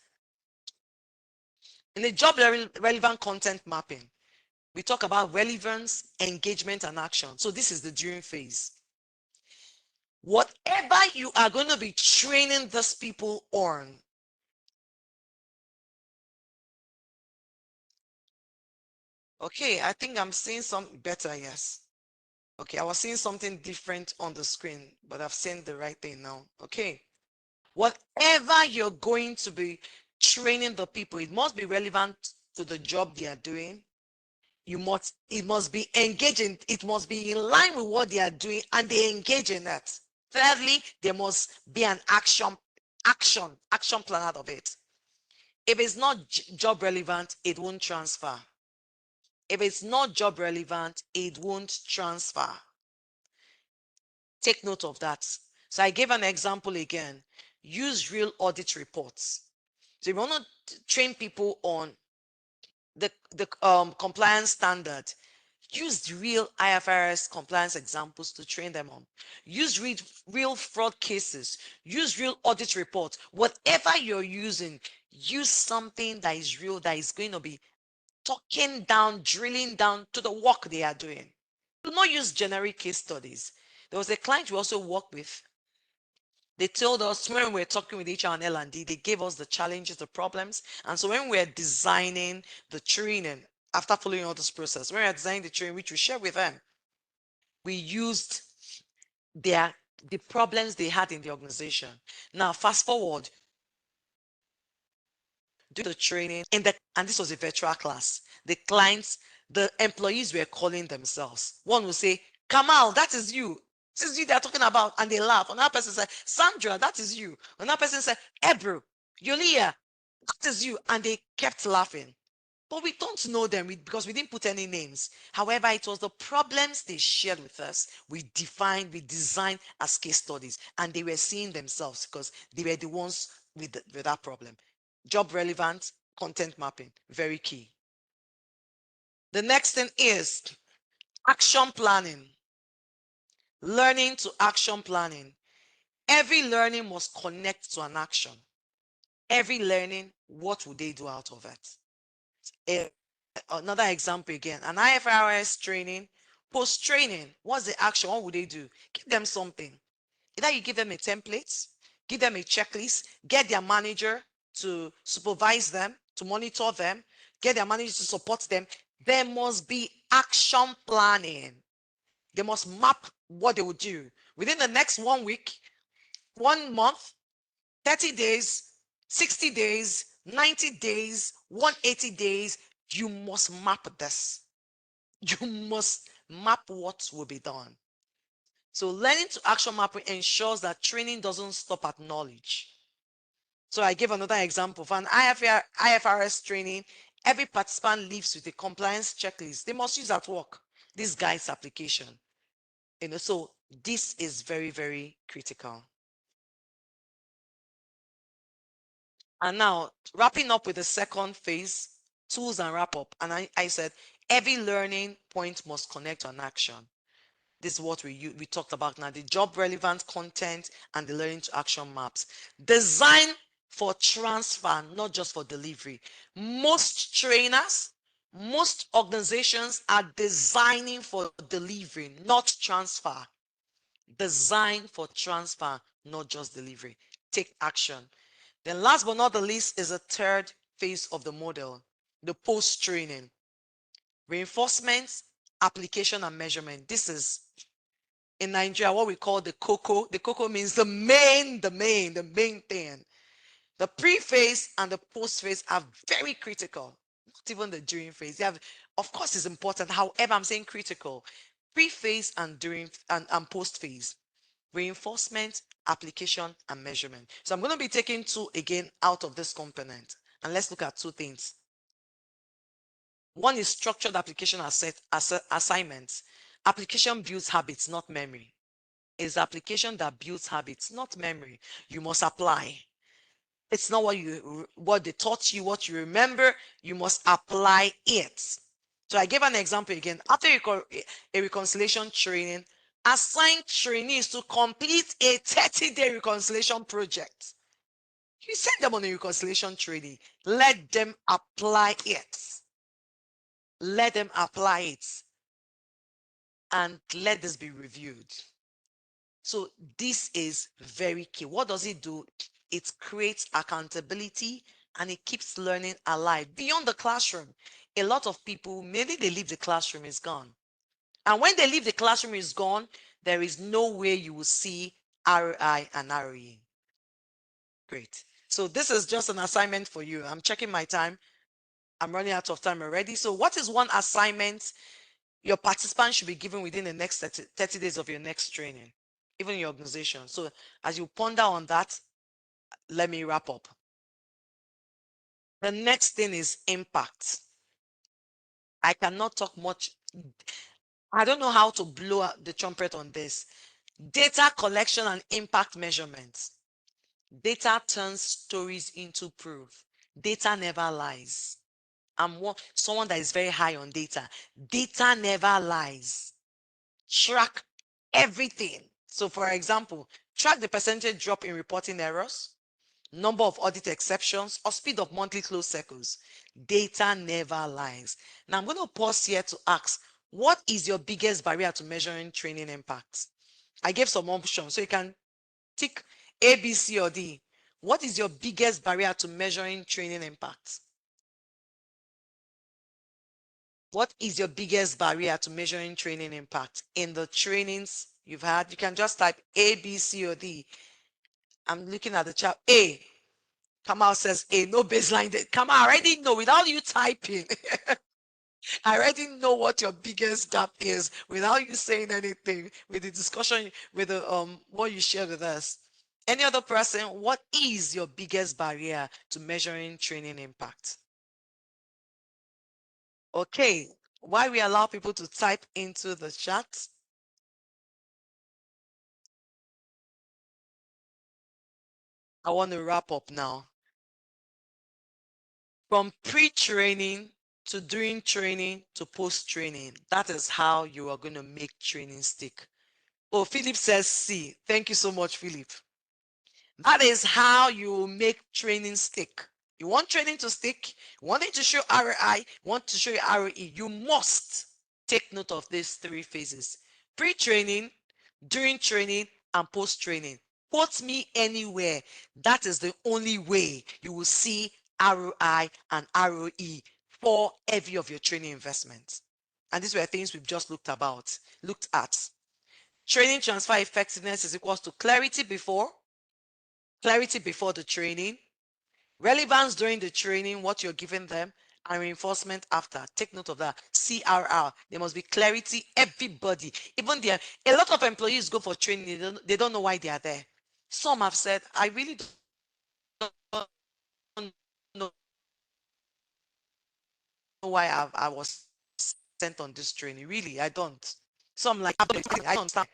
In the job relevant content mapping, we talk about relevance, engagement, and action. So this is the during phase. Whatever you are going to be training these people on, okay, I think I'm seeing something better, yes. Okay, I was seeing something different on the screen, but I've seen the right thing now. Okay. Whatever you're going to be training the people, it must be relevant to the job they are doing. It must be engaging, it must be in line with what they are doing, and they engage in that. Thirdly, there must be an action plan out of it. If it's not job relevant, it won't transfer. If it's not job relevant, it won't transfer. Take note of that. So I gave an example again. Use real audit reports. So if you want to train people on the compliance standard, use the real IFRS compliance examples to train them on. Use real fraud cases. Use real audit reports. Whatever you're using, use something that is real, that is going to be talking down, drilling down to the work they are doing. Do not use generic case studies. There was a client we also worked with. They told us when we were talking with HR and L&D, they gave us the challenges, the problems. And so when we were designing the training, after following all this process, when we were designing the training, which we shared with them, we used the problems they had in the organization. Now, fast forward, do the training and this was a virtual class. The employees were calling themselves. One will say, Kamal, that is you. This is you they're talking about, and they laugh. Another person said, Sandra, that is you. Another person said, Ebru, Yulia, that is you. And they kept laughing. But we don't know them because we didn't put any names. However, it was the problems they shared with us. We designed as case studies, and they were seeing themselves because they were the ones with that problem. Job relevant content mapping, very key. The next thing is action planning. Learning to action planning. Every learning must connect to an action. Every learning, what would they do out of it? Another example again, an IFRS training, post-training, what's the action? What would they do? Give them something. Either you give them a template, give them a checklist, get their manager to supervise them, to monitor them, get their manager to support them. There must be action planning. They must map what they will do within the next 1 week, 1 month, 30 days, 60 days, 90 days, 180 days. You must map this. You must map what will be done. So learning to action mapping ensures that training doesn't stop at knowledge. So I give another example. For an IFRS training, every participant leaves with a compliance checklist they must use at work. This guides application. So this is very, very critical. And now, wrapping up with the second phase, tools and wrap up. And I said, every learning point must connect to an action. This is what we talked about now, the job relevant content and the learning to action maps. Design for transfer, not just for delivery. Most trainers, most organizations are designing for delivery, not transfer. Design for transfer, not just delivery. Take action. Then last but not the least is a third phase of the model, the post-training. Reinforcement, application, and measurement. This is in Nigeria what we call the cocoa. The cocoa means the main thing. The pre-phase and the post-phase are very critical. Not even the during phase. They have, of course, it's important. However, I'm saying critical. Pre-phase and during and post-phase. Reinforcement, application, and measurement. So I'm going to be taking two again out of this component. And let's look at two things. One is structured application assignments. Application builds habits, not memory. It's application that builds habits, not memory. You must apply. It's not what they taught you, what you remember. You must apply it. So I gave an example again. After a reconciliation training, assign trainees to complete a 30-day reconciliation project. You send them on a reconciliation training. Let them apply it. Let them apply it. And let this be reviewed. So this is very key. What does it do? It creates accountability and it keeps learning alive beyond the classroom. A lot of people, maybe they leave the classroom, is gone. And when they leave the classroom, is gone, there is no way you will see ROI and ROE. Great. So this is just an assignment for you. I'm checking my time. I'm running out of time already. So what is one assignment your participants should be given within the next 30 days of your next training, even your organization? So as you ponder on that, let me wrap up. The next thing is impact. I cannot talk much. I don't know how to blow the trumpet on this. Data collection and impact measurements. Data turns stories into proof. Data never lies. I'm someone that is very high on data. Data never lies. Track everything. So, for example, track the percentage drop in reporting errors, number of audit exceptions, or speed of monthly close cycles. Data never lies. Now, I'm going to pause here to ask, what is your biggest barrier to measuring training impact? I gave some options, so you can tick A, B, C, or D. What is your biggest barrier to measuring training impact? What is your biggest barrier to measuring training impact in the trainings you've had? You can just type A, B, C, or D. I'm looking at the chat. A. Kamal says A. No baseline. Kamal, I already know without you typing. I already know what your biggest gap is without you saying anything with the discussion with the what you shared with us. Any other person, what is your biggest barrier to measuring training impact? Okay, while we allow people to type into the chat, I want to wrap up now. From pre-training to during training to post-training, that is how you are going to make training stick. Oh, Philip says C. Thank you so much, Philip. That is how you will make training stick. You want training to stick, you want it to show ROI, you want to show your ROE, you must take note of these three phases: pre-training, during training, and post-training. Quote me anywhere. That is the only way you will see ROI and ROE for every of your training investments. And these were things we've just looked at. Training transfer effectiveness is equals to clarity before the training, relevance during the training, what you're giving them, and reinforcement after. Take note of that. CRR. There must be clarity. Everybody, even there, a lot of employees go for training. They don't know why they are there. Some have said, I really don't know why I was sent on this training. Really, I don't. So I'm like, I don't understand.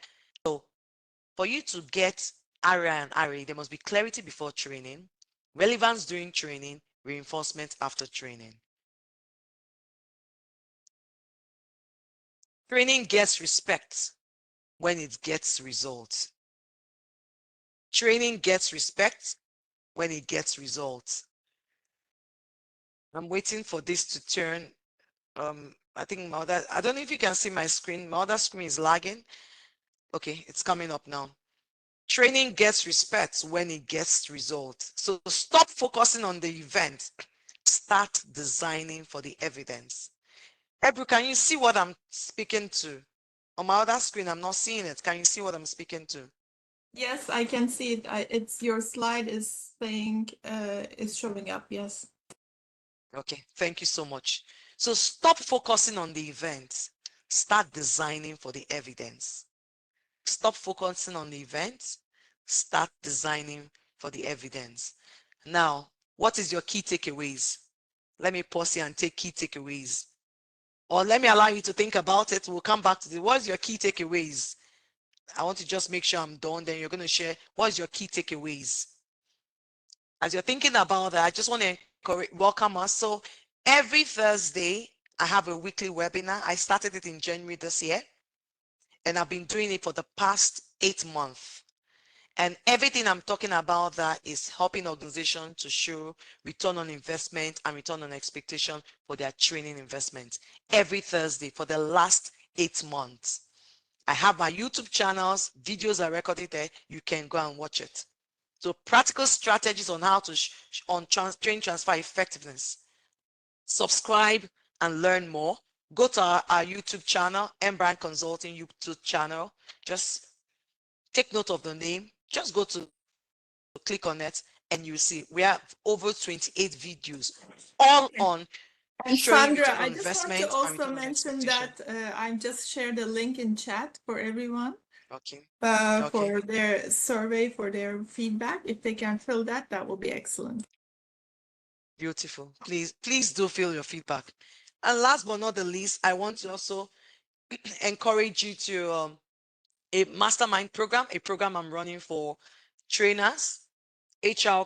So for you to get RA and RA, there must be clarity before training, relevance during training, reinforcement after training. Training gets respect when it gets results. Training gets respect when it gets results. I'm waiting for this to turn. I think my other, I don't know if you can see my screen. My other screen is lagging. Okay, it's coming up now. Training gets respect when it gets results. So stop focusing on the event. Start designing for the evidence. Ebru, can you see what I'm speaking to? On my other screen, I'm not seeing it. Can you see what I'm speaking to? Yes, I can see it. It's your slide is saying is showing up. Yes. Okay, thank you so much. So stop focusing on the event. Start designing for the evidence. Stop focusing on the event. Start designing for the evidence. Now, what is your key takeaways? Let me pause here and take key takeaways. Or let me allow you to think about it. We'll come back to the what's your key takeaways? I want to just make sure I'm done. Then you're going to share what's your key takeaways. As you're thinking about that, I just want to encourage, welcome us. So every Thursday, I have a weekly webinar. I started it in January this year, and I've been doing it for the past 8 months. And everything I'm talking about that is helping organizations to show return on investment and return on expectation for their training investment every Thursday for the last 8 months. I have my YouTube channels, videos are recorded there. You can go and watch it. So practical strategies on how to train transfer effectiveness. Subscribe and learn more. Go to our YouTube channel, Brand Consulting YouTube channel. Just take note of the name. Just go to click on it and you see we have over 28 videos all on And showing Sandra, return on I just want to investment and also return on mention expectation. that I just shared a link in chat for everyone Okay. for their survey, for their feedback. If they can fill that, that will be excellent. Beautiful. Please do fill your feedback. And last but not the least, I want to also encourage you to a mastermind program, a program I'm running for trainers, HR,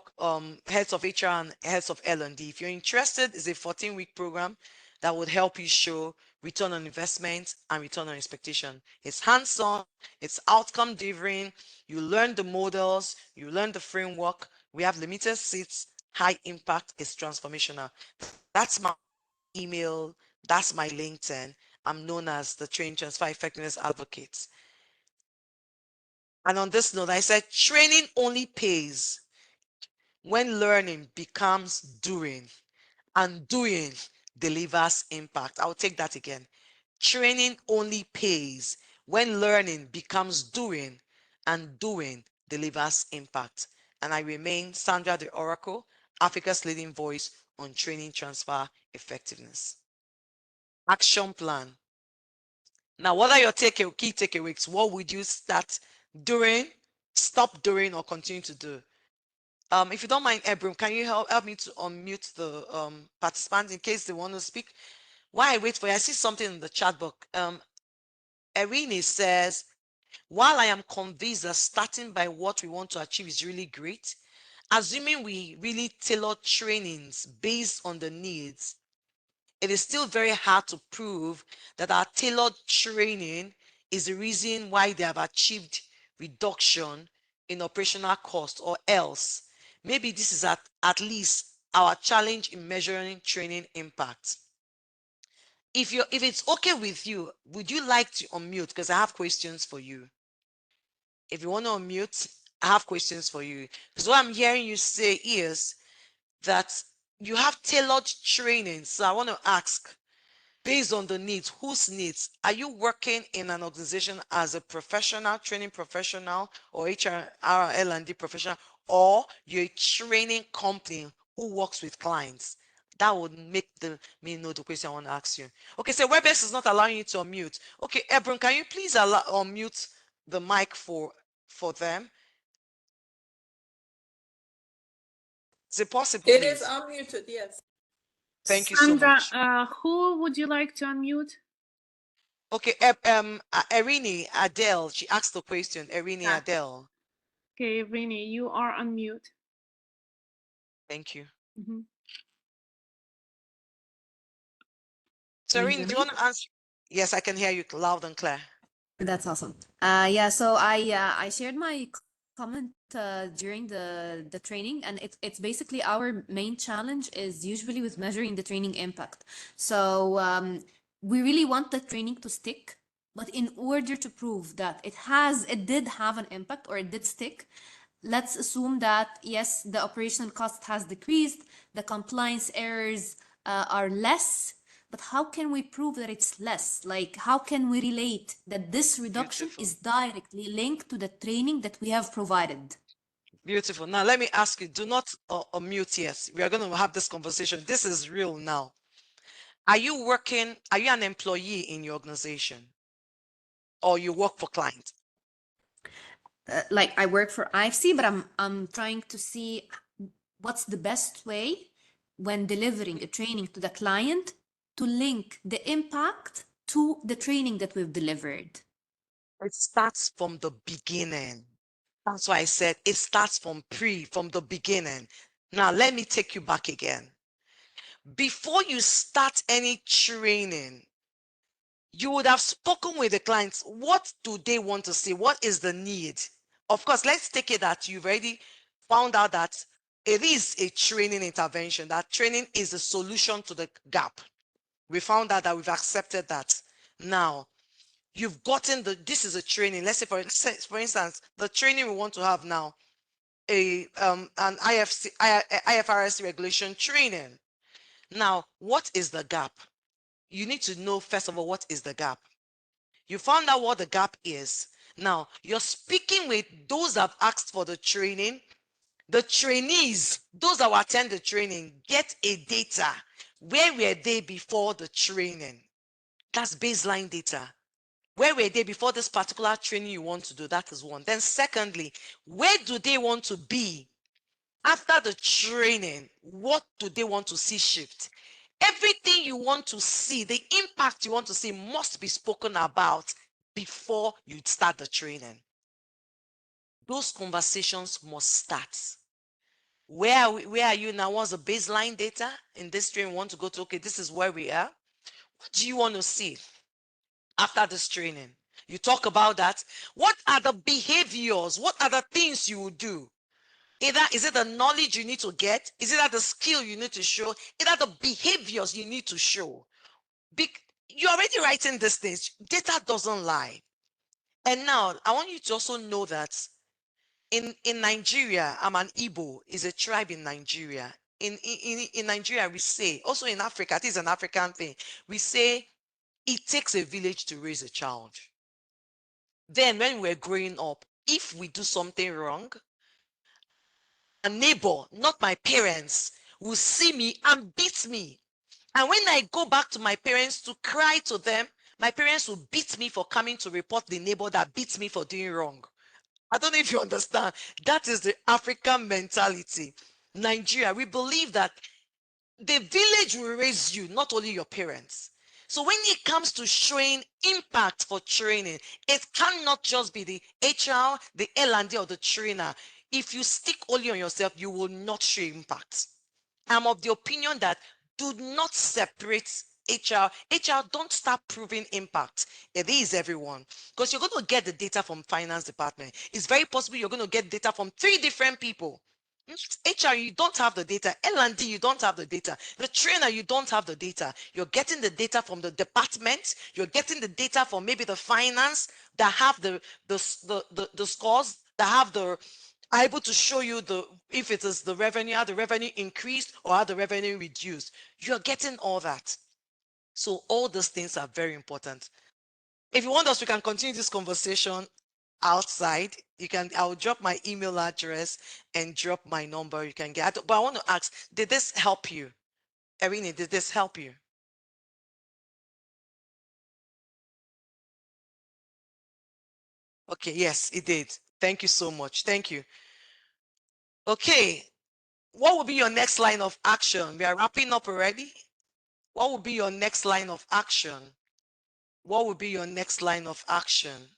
heads of HR and heads of L&D. If you're interested, it's a 14-week program that would help you show return on investment and return on expectation. It's hands-on, it's outcome driven. You learn the models, you learn the framework. We have limited seats, high impact, it's transformational. That's my email, that's my LinkedIn. I'm known as the Train Transfer Effectiveness Advocate. And on this note, I said training only pays when learning becomes doing and doing delivers impact. I'll take that again. Training only pays when learning becomes doing and doing delivers impact. And I remain Sandra the Oracle, Africa's leading voice on training transfer effectiveness. Action plan. Now, what are your key takeaways? What would you start doing, stop doing, or continue to do? If you don't mind, Ebrum, can you help me to unmute the participants in case they want to speak? While I wait for you, I see something in the chat box. Irene says, while I am convinced that starting by what we want to achieve is really great, assuming we really tailor trainings based on the needs, it is still very hard to prove that our tailored training is the reason why they have achieved reduction in operational cost, or else maybe this is at least our challenge in measuring training impact. If it's okay with you, would you like to unmute? Because I have questions for you. If you want to unmute, I have questions for you. Because what I'm hearing you say is that you have tailored training. So I want to ask, based on the needs, whose needs? Are you working in an organization as a professional, training professional, or HR, L&D professional, or you're a training company who works with clients? That would make me know the question I want to ask you. Okay, so WebEx is not allowing you to unmute. Okay, Ebron, can you please unmute the mic for them? Is it possible, It is please? unmuted, yes. Thank you so Sandra, much. who would you like to unmute? Okay, Erini Adele, she asked the question. Erini Adele. Okay, Rini, you are on mute. Thank you. Mhm. So, Erini, do you want to answer? Yes, I can hear you loud and clear. That's awesome. Yeah, so I shared my comment during the training, and it's basically our main challenge is usually with measuring the training impact. So we really want the training to stick, but in order to prove that it did have an impact or it did stick, let's assume that yes, the operational cost has decreased, the compliance errors are less, but how can we prove that it's less? Like, how can we relate that this reduction Beautiful. is directly linked to the training that we have provided? Beautiful. Now, let me ask you, do not unmute yet. We are going to have this conversation. This is real now. Are you an employee in your organization or you work for clients? Like I work for IFC, but I'm trying to see what's the best way when delivering a training to the client to link the impact to the training that we've delivered. It starts from the beginning. That's why I said it starts from the beginning. Now, let me take you back again. Before you start any training, you would have spoken with the clients. What do they want to see? What is the need? Of course, let's take it that you've already found out that it is a training intervention. That training is a solution to the gap. We found out that we've accepted that. Now, you've gotten this is a training. Let's say for instance, the training we want to have now, an IFRS regulation training. Now, what is the gap? You need to know, first of all, what is the gap? You found out what the gap is. Now, you're speaking with those that have asked for the training. The trainees, those that will attend the training, get a data. Where were they before the training? That's baseline data. Where were they before this particular training you want to do? That is one. Then secondly, where do they want to be after the training? What do they want to see shift? Everything you want to see, the impact you want to see must be spoken about before you start the training. Those conversations must start. Where are you now? What's the baseline data in this training? We want to go to, okay, this is where we are. What do you want to see after this training? You talk about that. What are the behaviors? What are the things you will do? Either is it the knowledge you need to get? Is it that the skill you need to show? Either the behaviors you need to show? You're already writing these things. Data doesn't lie. And now I want you to also know that in Nigeria, I'm an Igbo, is a tribe in Nigeria. In Nigeria, we say, also in Africa, it is an African thing. We say it takes a village to raise a child. Then when we're growing up, if we do something wrong, a neighbor, not my parents, will see me and beat me. And when I go back to my parents to cry to them, my parents will beat me for coming to report the neighbor that beats me for doing wrong. I don't know if you understand. That is the African mentality. Nigeria, we believe that the village will raise you, not only your parents. So when it comes to showing impact for training, it cannot just be the HR, the L&D, or the trainer. If you stick only on yourself, you will not show impact. I'm of the opinion that do not separate HR. HR, don't start proving impact. It is everyone. Because you're going to get the data from finance department. It's very possible you're going to get data from 3 different people. HR, you don't have the data. L&D, you don't have the data. The trainer, you don't have the data. You're getting the data from the department. You're getting the data from maybe the finance that have the scores, that have are able to show you if it is the revenue, how the revenue increased or how the revenue reduced. You're getting all that. So all those things are very important. If you want us, we can continue this conversation outside. I'll drop my email address and drop my number. You can get, but I want to ask, did this help you? Erini, did this help you? Okay, yes, it did. Thank you so much. Thank you. Okay, what will be your next line of action? We are wrapping up already. What will be your next line of action? what would be your next line of action?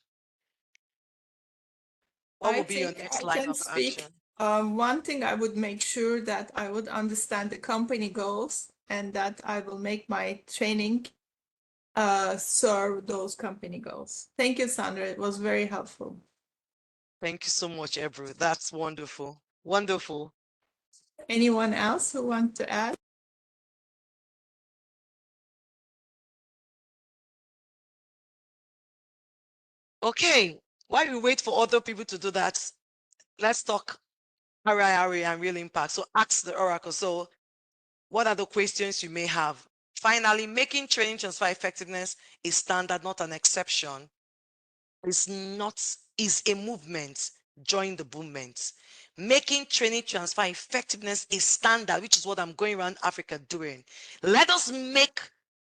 What would be your next line of action? One thing I would make sure that I would understand the company goals and that I will make my training serve those company goals. Thank you, Sandra. It was very helpful. Thank you so much, Ebru. That's wonderful. Wonderful. Anyone else who want to add? Okay, while we wait for other people to do that, let's talk RIRA and real impact. So ask the oracle. So what are the questions you may have? Finally, making training transfer effectiveness a standard, not an exception. Is a movement. Join the movement. Making training transfer effectiveness a standard, which is what I'm going around Africa doing. Let us make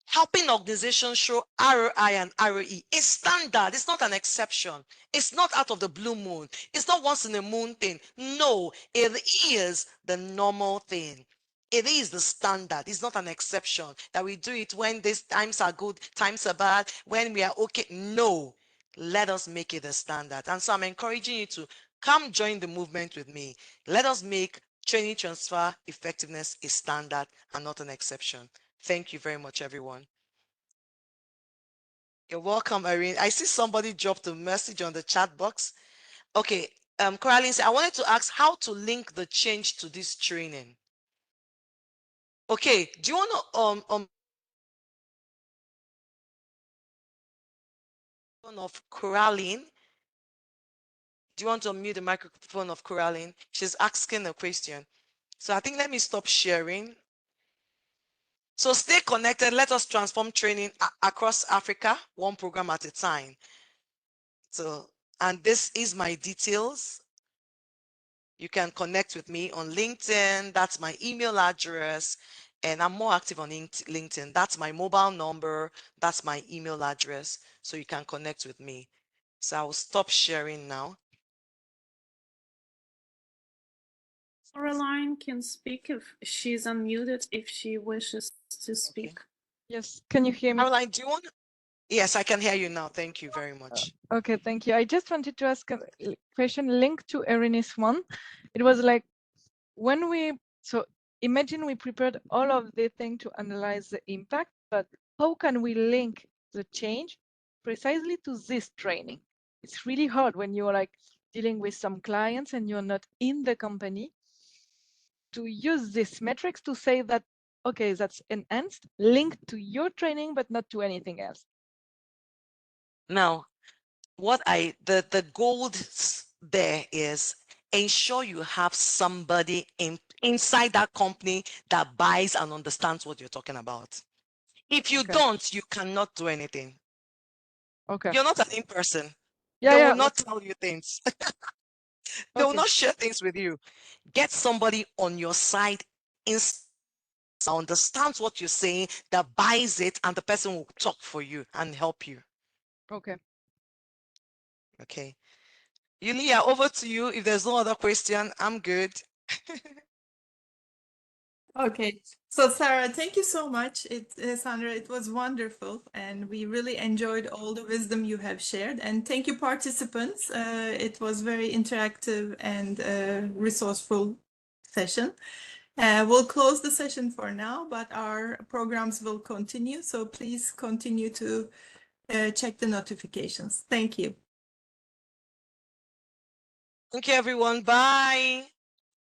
helping organizations show ROI and ROE a standard. It's not an exception. It's not out of the blue moon. It's not once in a moon thing. No, it is the normal thing. It is the standard. It's not an exception that we do it when these times are good, times are bad, when we are okay. No, let us make it a standard. And so I'm encouraging you to come join the movement with me. Let us make training transfer effectiveness a standard and not an exception. Thank you very much, everyone. You're welcome, Irene. I see somebody dropped a message on the chat box. Okay, Coraline said, I wanted to ask how to link the change to this training. Okay, do you want to of Coraline? Do you want to unmute the microphone of Coraline? She's asking a question. So I think let me stop sharing. So stay connected. Let us transform training across Africa, one program at a time. So, and this is my details. You can connect with me on LinkedIn. That's my email address. And I'm more active on LinkedIn. That's my mobile number. That's my email address. So you can connect with me. So I will stop sharing now. Caroline can speak if she's unmuted, if she wishes to speak. Okay. Yes, can you hear me? Caroline, do you want to? Yes, I can hear you now. Thank you very much. Okay, thank you. I just wanted to ask a question linked to Erine's one. It was like when so imagine we prepared all of the thing to analyze the impact, but how can we link the change precisely to this training? It's really hard when you're like dealing with some clients and you're not in the company to use these metrics to say that, okay, that's enhanced, linked to your training, but not to anything else. Now, the gold there is ensure you have somebody inside that company that buys and understands what you're talking about. If you don't, you cannot do anything. Okay. You're not an in-person. Yeah, They yeah, will not tell you things. They will not share things with you. Get somebody on your side understands what you're saying, that buys it, and the person will talk for you and help you. Okay. Okay. Yulia, over to you. If there's no other question, I'm good. Okay, so Sarah, thank you so much. Sandra, it was wonderful, and we really enjoyed all the wisdom you have shared. And thank you, participants. It was very interactive and resourceful session. We'll close the session for now, but our programs will continue. So please continue to check the notifications. Thank you. Thank you, everyone. Bye.